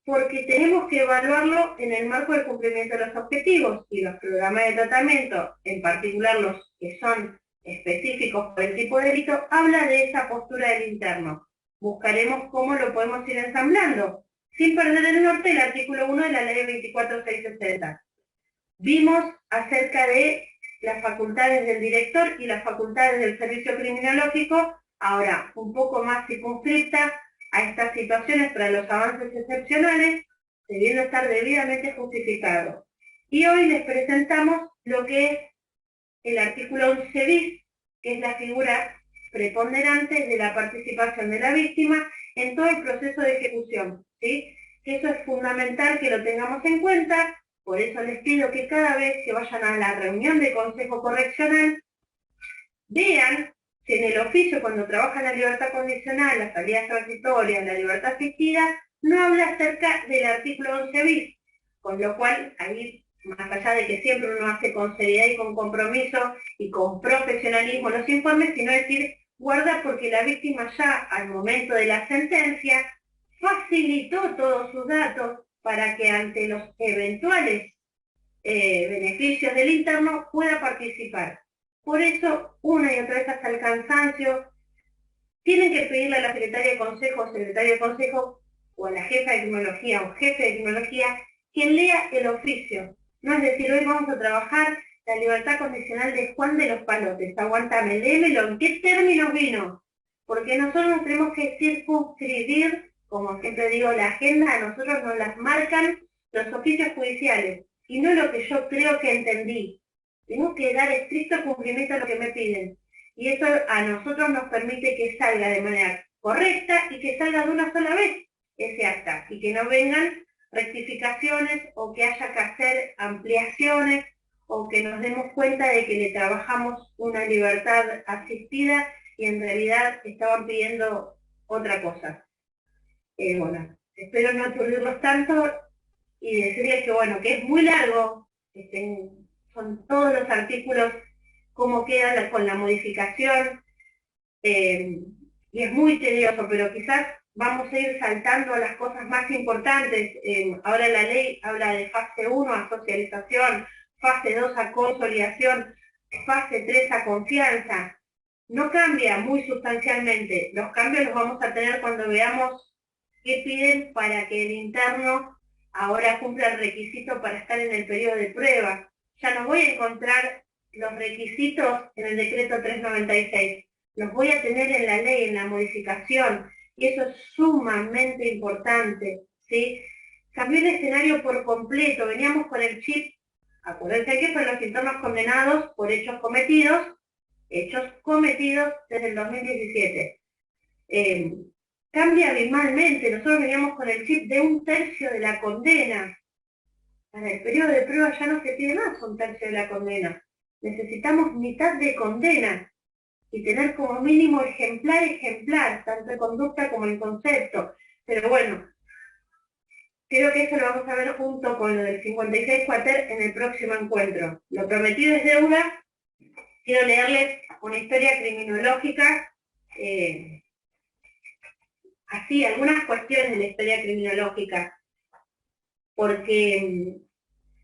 [SPEAKER 1] porque tenemos que evaluarlo en el marco del cumplimiento de los objetivos, y los programas de tratamiento, en particular los que son específicos por el tipo de delito, habla de esa postura del interno. Buscaremos cómo lo podemos ir ensamblando, sin perder el norte del artículo 1 de la ley 24660. Vimos acerca de las facultades del director y las facultades del servicio criminológico, ahora un poco más circunscrita a estas situaciones para los avances excepcionales, debiendo estar debidamente justificados. Y hoy les presentamos lo que es el artículo 11 bis, que es la figura preponderante de la participación de la víctima en todo el proceso de ejecución, ¿sí? Que eso es fundamental que lo tengamos en cuenta. Por eso les pido que cada vez que vayan a la reunión de consejo correccional, vean si en el oficio, cuando trabajan la libertad condicional, las salidas transitorias, la libertad asistida, no habla acerca del artículo 11 bis, con lo cual, ahí, más allá de que siempre uno hace con seriedad y con compromiso y con profesionalismo los informes, sino decir, guarda porque la víctima ya al momento de la sentencia facilitó todos sus datos para que ante los eventuales beneficios del interno pueda participar. Por eso, una y otra vez hasta el cansancio, tienen que pedirle a la secretaria de consejo o secretario de consejo, o a la jefa de criminología o jefe de criminología, quien lea el oficio. No es decir, hoy vamos a trabajar la libertad condicional de Juan de los Palotes. Aguántame, léemelo, ¿en qué términos vino? Porque nosotros nos tenemos que circunscribir, como siempre digo, la agenda a nosotros nos las marcan los oficios judiciales, y no lo que yo creo que entendí. Tengo que dar estricto cumplimiento a lo que me piden. Y eso a nosotros nos permite que salga de manera correcta y que salga de una sola vez ese acta, y que no vengan rectificaciones o que haya que hacer ampliaciones o que nos demos cuenta de que le trabajamos una libertad asistida y en realidad estaban pidiendo otra cosa. Bueno, espero no aturdirlos tanto y decirles que bueno, que es muy largo, son todos los artículos, cómo quedan con la modificación, y es muy tedioso, pero quizás vamos a ir saltando a las cosas más importantes. Ahora la ley habla de fase 1 a socialización, fase 2 a consolidación. fase 3 a confianza, no cambia muy sustancialmente. Los cambios los vamos a tener cuando veamos qué piden para que el interno ahora cumpla el requisito para estar en el periodo de prueba. Ya no voy a encontrar los requisitos en el decreto 396, los voy a tener en la ley, en la modificación, y eso es sumamente importante, ¿sí? Cambió el escenario por completo, veníamos con el chip, acuérdense que son los internos condenados por hechos cometidos desde el 2017. Cambia abismalmente, nosotros veníamos con el chip de 1/3 de la condena. Para el periodo de prueba ya no se pide más 1/3 de la condena. Necesitamos mitad de condena y tener como mínimo ejemplar, tanto en conducta como en concepto. Pero bueno, creo que eso lo vamos a ver junto con lo del 56 cuater en el próximo encuentro. Lo prometido es deuda. Quiero leerles una historia criminológica, así, algunas cuestiones de la historia criminológica, porque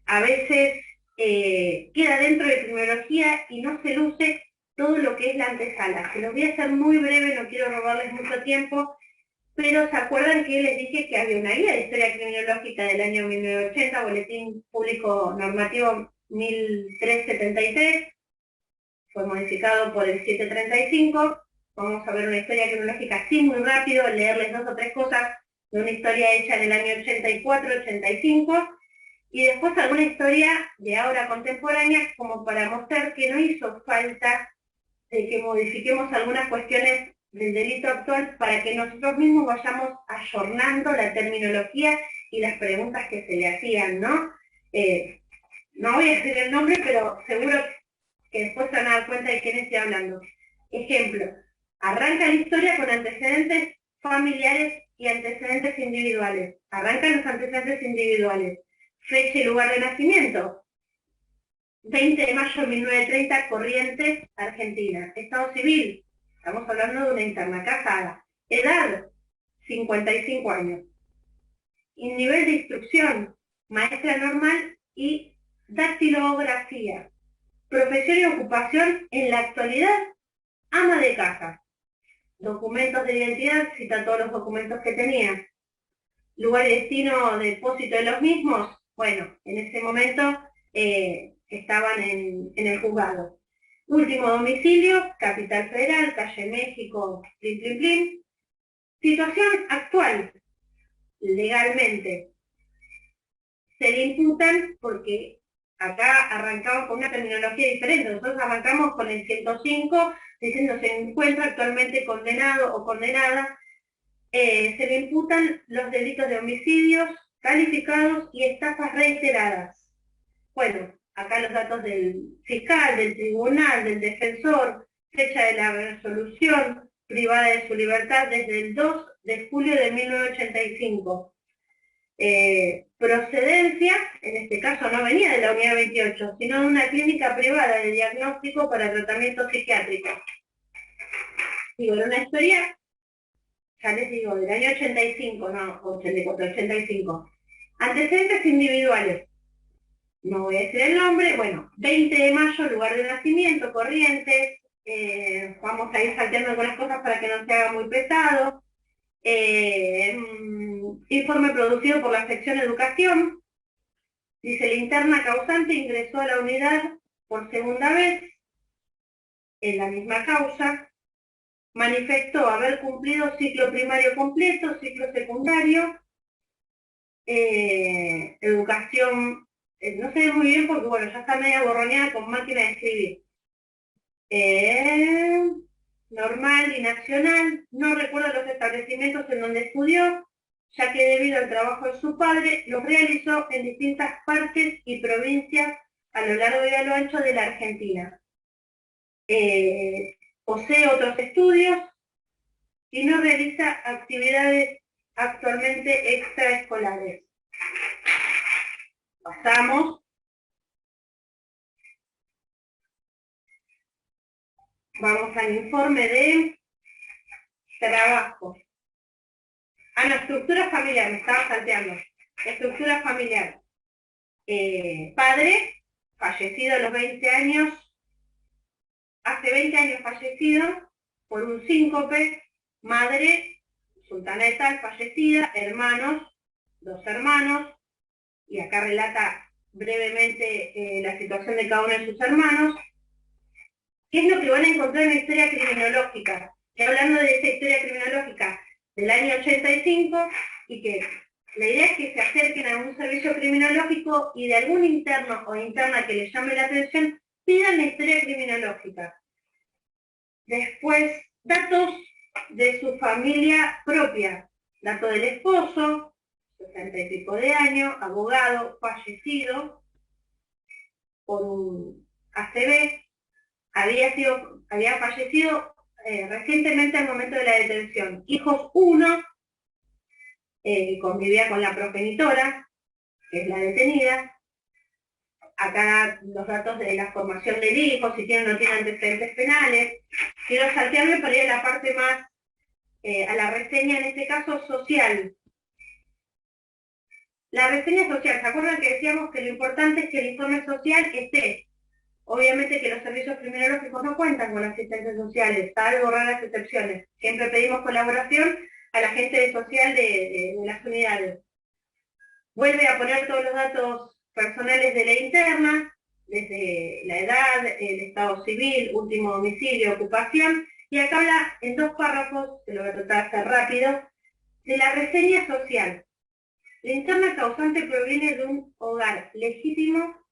[SPEAKER 1] a veces queda dentro de criminología y no se luce todo lo que es la antesala. Se los voy a hacer muy breve, no quiero robarles mucho tiempo, pero ¿se acuerdan que les dije que había una guía de historia criminológica del año 1980, Boletín Público Normativo 1373, fue modificado por el 735, vamos a ver una historia cronológica así muy rápido, leerles 2 o 3 cosas de una historia hecha en el año 84-85, y después alguna historia de ahora contemporánea como para mostrar que no hizo falta de que modifiquemos algunas cuestiones del delito actual para que nosotros mismos vayamos ayornando la terminología y las preguntas que se le hacían, ¿no? No voy a decir el nombre, pero seguro que después se van a dar cuenta de quién estoy hablando. Ejemplo, arranca la historia con antecedentes familiares y antecedentes individuales. Arrancan los antecedentes individuales. Fecha y lugar de nacimiento. 20 de mayo de 1930, Corrientes, Argentina. Estado civil, estamos hablando de una interna casada. Edad, 55 años. Y nivel de instrucción, maestra normal y dactilografía. Profesión y ocupación, en la actualidad, ama de casa. Documentos de identidad, cita todos los documentos que tenía. Lugar y destino, depósito de los mismos, bueno, en ese momento estaban en el juzgado. Último domicilio, Capital Federal, calle México, plim, plim, plim. Situación actual, legalmente. Se le imputan porque acá arrancamos con una terminología diferente. Nosotros arrancamos con el 105, diciendo se encuentra actualmente condenado o condenada. Se le imputan los delitos de homicidios calificados y estafas reiteradas. Bueno, acá los datos del fiscal, del tribunal, del defensor, fecha de la resolución, privada de su libertad desde el 2 de julio de 1985. Procedencia, en este caso no venía de la unidad 28, sino de una clínica privada de diagnóstico para tratamiento psiquiátrico. Digo, era una historia, ya les digo, del año 85, no, 84, 85. Antecedentes individuales. No voy a decir el nombre, bueno, 20 de mayo, lugar de nacimiento, Corrientes, vamos a ir salteando algunas cosas para que no se haga muy pesado. Informe producido por la sección Educación, dice la interna causante ingresó a la unidad por segunda vez, en la misma causa, manifestó haber cumplido ciclo primario completo, ciclo secundario, educación, no sé muy bien porque bueno, ya está media borroneada con máquina de escribir. Normal y nacional, no recuerdo los establecimientos en donde estudió, ya que debido al trabajo de su padre, los realizó en distintas partes y provincias a lo largo y a lo ancho de la Argentina. Posee otros estudios y no realiza actividades actualmente extraescolares. Pasamos. Vamos al informe de trabajo. No, estructura familiar, me estaba salteando. Estructura familiar. Padre, fallecido a los 20 años hace 20 años fallecido por un síncope, madre, sultana de Tal, fallecida, hermanos, 2 hermanos, y acá relata brevemente la situación de cada uno de sus hermanos. ¿Qué es lo que van a encontrar en la historia criminológica? Que hablando de esa historia criminológica del año 85, y que la idea es que se acerquen a algún servicio criminológico y de algún interno o interna que les llame la atención, pidan la historia criminológica. Después, datos de su familia propia, dato del esposo, 60 y pico de años, abogado, fallecido por un ACV, había fallecido recientemente al momento de la detención. Hijos 1, convivía con la progenitora, que es la detenida. Acá los datos de la formación del hijo, si tiene o no tiene antecedentes penales. Quiero saltearme para ir a la parte más, a la reseña, en este caso, social. La reseña social, ¿se acuerdan que decíamos que lo importante es que el informe social esté? Obviamente que los servicios criminológicos no cuentan con asistencias sociales, salvo raras excepciones. Siempre pedimos colaboración a la gente social de las unidades. Vuelve a poner todos los datos personales de la interna, desde la edad, el estado civil, último domicilio, ocupación, y acá habla en 2 párrafos, que lo voy a tratar de hacer rápido, de la reseña social. La interna causante proviene de un hogar legítimo,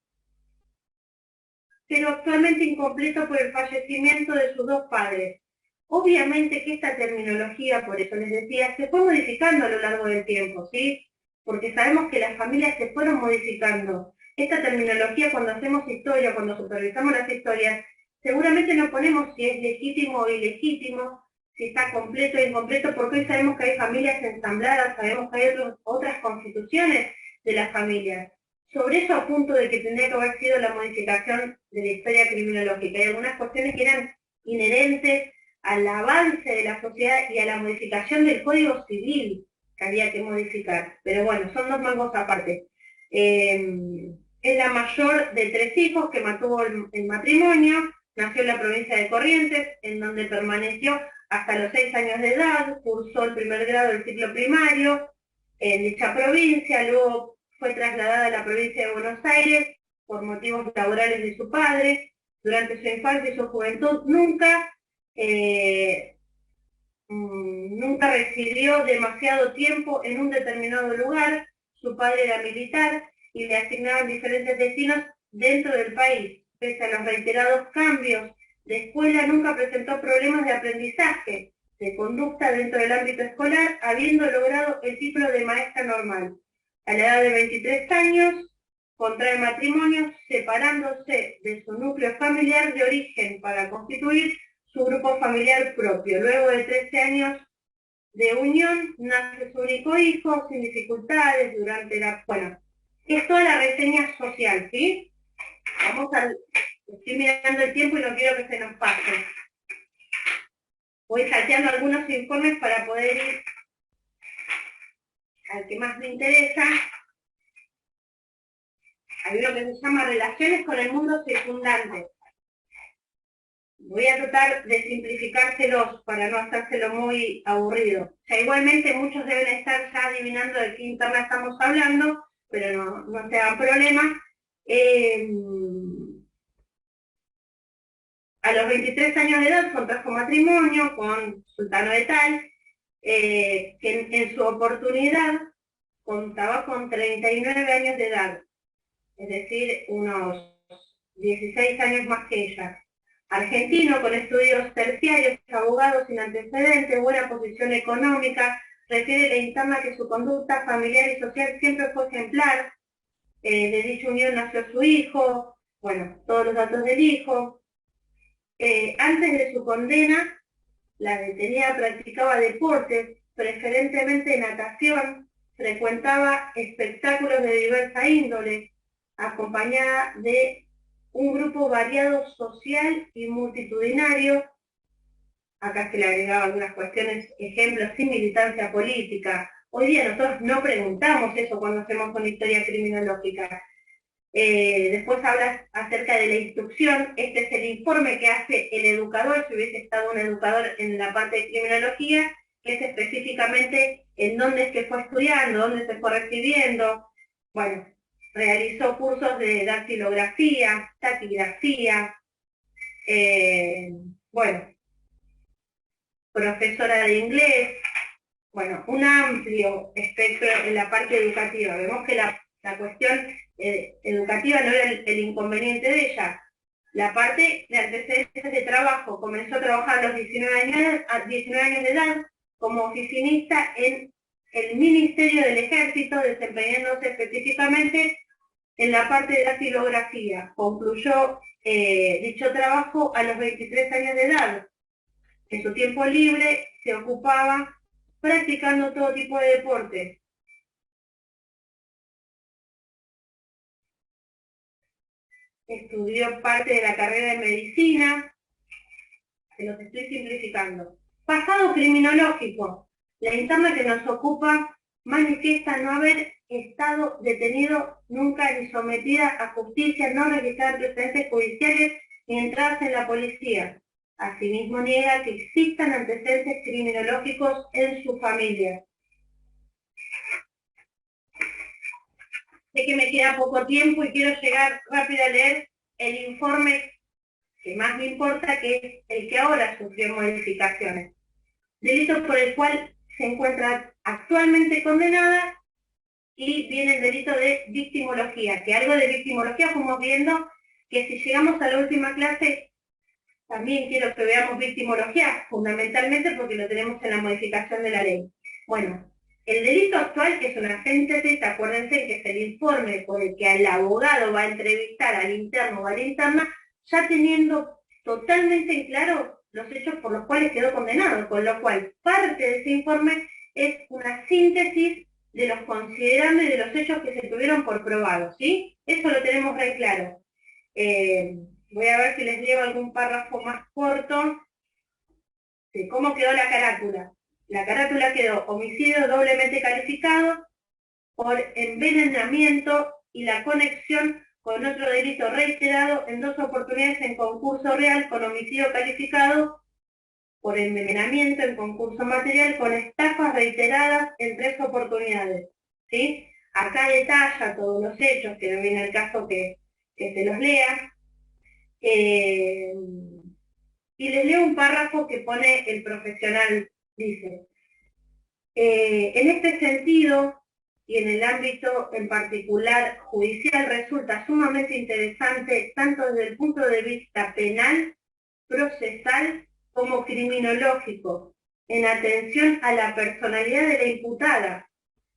[SPEAKER 1] pero actualmente incompleto por el fallecimiento de sus 2 padres. Obviamente que esta terminología, por eso les decía, se fue modificando a lo largo del tiempo, ¿sí? Porque sabemos que las familias se fueron modificando. Esta terminología, cuando hacemos historia, cuando supervisamos las historias, seguramente no ponemos si es legítimo o ilegítimo, si está completo o incompleto, porque hoy sabemos que hay familias ensambladas, sabemos que hay otras constituciones de las familias. Sobre eso apunto de que tendría que haber sido la modificación de la historia criminológica. Hay algunas cuestiones que eran inherentes al avance de la sociedad y a la modificación del Código Civil que había que modificar. Pero bueno, son 2 mangos aparte. Es la mayor de 3 hijos que mantuvo el matrimonio, nació en la provincia de Corrientes, en donde permaneció hasta los 6 años de edad, cursó el primer grado del ciclo primario en dicha provincia, luego fue trasladada a la provincia de Buenos Aires por motivos laborales de su padre. Durante su infancia y su juventud nunca residió demasiado tiempo en un determinado lugar. Su padre era militar y le asignaban diferentes destinos dentro del país. Pese a los reiterados cambios de escuela, nunca presentó problemas de aprendizaje, de conducta dentro del ámbito escolar, habiendo logrado el título de maestra normal. A la edad de 23 años, contrae matrimonio, separándose de su núcleo familiar de origen para constituir su grupo familiar propio. Luego de 13 años de unión, nace su único hijo, sin dificultades, durante la... Bueno, es toda la reseña social, ¿sí? Estoy mirando el tiempo y no quiero que se nos pase. Voy salteando algunos informes para poder ir al que más me interesa. Hay uno que se llama Relaciones con el mundo circundante. Voy a tratar de simplificárselos para no hacérselo muy aburrido. O sea, igualmente muchos deben estar ya adivinando de qué interna estamos hablando, pero no se hagan problema. A los 23 años de edad contrajo matrimonio con Sultano de Tal, que en su oportunidad contaba con 39 años de edad, es decir, unos 16 años más que ella. Argentino, con estudios terciarios, abogado sin antecedentes, buena posición económica, refiere la interna que su conducta familiar y social siempre fue ejemplar. De dicha unión nació su hijo, bueno, todos los datos del hijo. Antes de su condena, la detenida practicaba deportes, preferentemente natación, frecuentaba espectáculos de diversa índole, acompañada de un grupo variado social y multitudinario. Acá se le agregaba algunas cuestiones, ejemplos, sin militancia política. Hoy día nosotros no preguntamos eso cuando hacemos una historia criminológica. Después habla acerca de la instrucción. Este es el informe que hace el educador, si hubiese estado un educador en la parte de criminología, que es específicamente en dónde es que fue estudiando, dónde se fue recibiendo. Bueno, realizó cursos de dactilografía, taquigrafía, bueno, profesora de inglés, bueno, un amplio espectro en la parte educativa. Vemos que la cuestión educativa no era el inconveniente de ella. La parte de antecedentes de trabajo, comenzó a trabajar a los 19 años de edad como oficinista en el Ministerio del Ejército, desempeñándose específicamente en la parte de dactilografía. Concluyó dicho trabajo a los 23 años de edad. En su tiempo libre se ocupaba practicando todo tipo de deportes. Estudió parte de la carrera de medicina, se los estoy simplificando. Pasado criminológico. La interna que nos ocupa manifiesta no haber estado detenido nunca ni sometida a justicia, no registrar antecedentes judiciales ni entradas en la policía. Asimismo niega que existan antecedentes criminológicos en su familia. Sé que me queda poco tiempo y quiero llegar rápido a leer el informe que más me importa, que es el que ahora sufrió modificaciones. Delito por el cual se encuentra actualmente condenada, y viene el delito de victimología, que algo de victimología fuimos viendo, que si llegamos a la última clase, también quiero que veamos victimología, fundamentalmente porque lo tenemos en la modificación de la ley. Bueno, el delito actual, que es una síntesis, acuérdense que es el informe por el que el abogado va a entrevistar al interno o a la interna, ya teniendo totalmente en claro los hechos por los cuales quedó condenado, con lo cual parte de ese informe es una síntesis de los considerandos y de los hechos que se tuvieron por probados, ¿sí? Eso lo tenemos re claro. Voy a ver si les leo algún párrafo más corto de cómo quedó la carátula. La carátula quedó homicidio doblemente calificado por envenenamiento y la conexión con otro delito reiterado en 2 oportunidades en concurso real, con homicidio calificado por envenenamiento en concurso material, con estafas reiteradas en 3 oportunidades. ¿Sí? Acá detalla todos los hechos, que no viene el caso que se los lea. Y les leo un párrafo que pone el profesional, dice, en este sentido, y en el ámbito en particular judicial, resulta sumamente interesante, tanto desde el punto de vista penal, procesal, como criminológico, en atención a la personalidad de la imputada,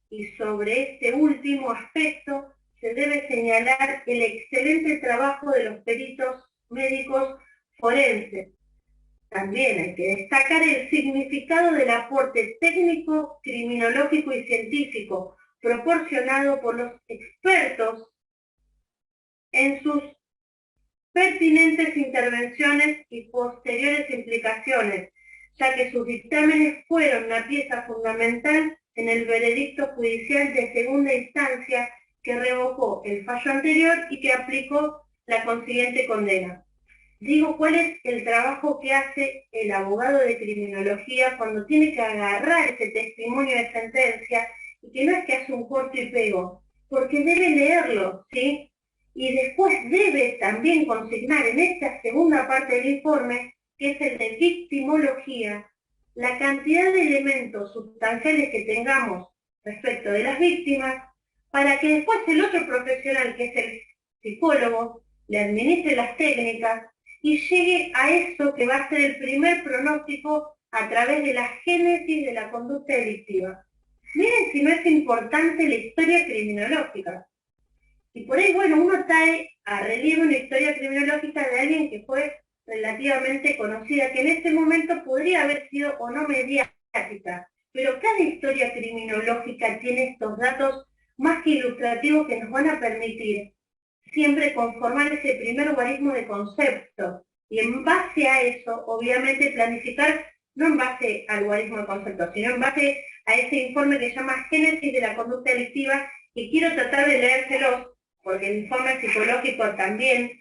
[SPEAKER 1] y sobre este último aspecto se debe señalar el excelente trabajo de los peritos médicos forenses. También hay que destacar el significado del aporte técnico, criminológico y científico proporcionado por los expertos en sus pertinentes intervenciones y posteriores implicaciones, ya que sus dictámenes fueron una pieza fundamental en el veredicto judicial de segunda instancia que revocó el fallo anterior y que aplicó la consiguiente condena. Digo, ¿cuál es el trabajo que hace el abogado de criminología cuando tiene que agarrar ese testimonio de sentencia y que no es que hace un corto y pego? Porque debe leerlo, ¿sí? Y después debe también consignar en esta segunda parte del informe, que es el de victimología, la cantidad de elementos sustanciales que tengamos respecto de las víctimas, para que después el otro profesional, que es el psicólogo, le administre las técnicas y llegue a eso que va a ser el primer pronóstico a través de la génesis de la conducta delictiva. Miren si no es importante la historia criminológica. Y por ahí, bueno, uno trae a relieve una historia criminológica de alguien que fue relativamente conocida, que en este momento podría haber sido o no mediática, pero cada historia criminológica tiene estos datos más que ilustrativos que nos van a permitir siempre conformar ese primer guarismo de conceptos, y en base a eso, obviamente, planificar, no en base al guarismo de conceptos, sino en base a ese informe que se llama Génesis de la Conducta Delictiva, y quiero tratar de leérselos porque el informe psicológico también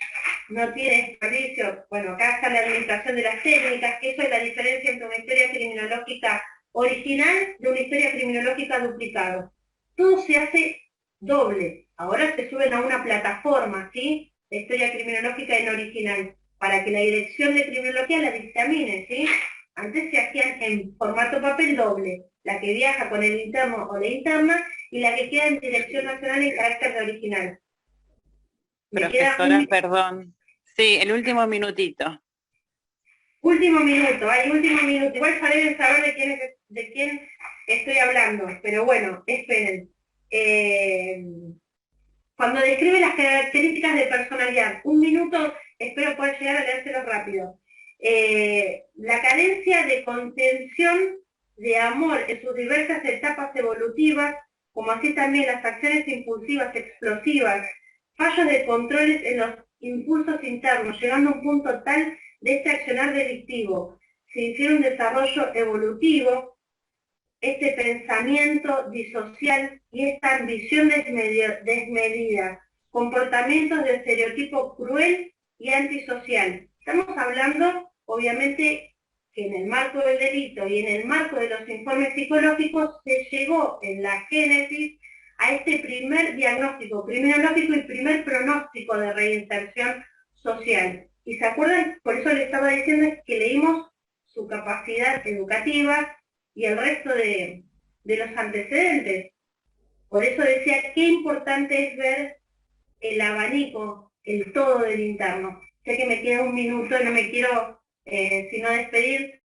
[SPEAKER 1] no tiene desperdicio. Bueno, acá está la administración de las técnicas, que eso es la diferencia entre una historia criminológica original de una historia criminológica duplicada. Todo se hace doble. Ahora se suben a una plataforma, ¿sí? La historia criminológica en original, para que la dirección de criminología la dictamine, ¿sí? Antes se hacían en formato papel doble, la que viaja con el interno o la interna, y la que queda en dirección nacional en carácter de original.
[SPEAKER 2] Profesora, perdón. Sí, el último minutito.
[SPEAKER 1] Último minuto, último minuto. Igual ya deben saber de quién estoy hablando, pero bueno, esperen. Cuando describe las características de personalidad, un minuto, espero poder llegar a leérselo rápido. La carencia de contención de amor en sus diversas etapas evolutivas, como así también las acciones impulsivas explosivas, fallos de controles en los impulsos internos, llegando a un punto tal de este accionar delictivo, sin infiere un desarrollo evolutivo, este pensamiento disocial y esta ambición desmedida, comportamientos de estereotipo cruel y antisocial. Estamos hablando, obviamente, que en el marco del delito y en el marco de los informes psicológicos se llegó en la génesis a este primer diagnóstico criminológico y primer pronóstico de reinserción social. Y se acuerdan, por eso les estaba diciendo que leímos su capacidad educativa y el resto de los antecedentes. Por eso decía qué importante es ver el abanico, el todo del interno. Sé que me queda un minuto y no me quiero sino despedir,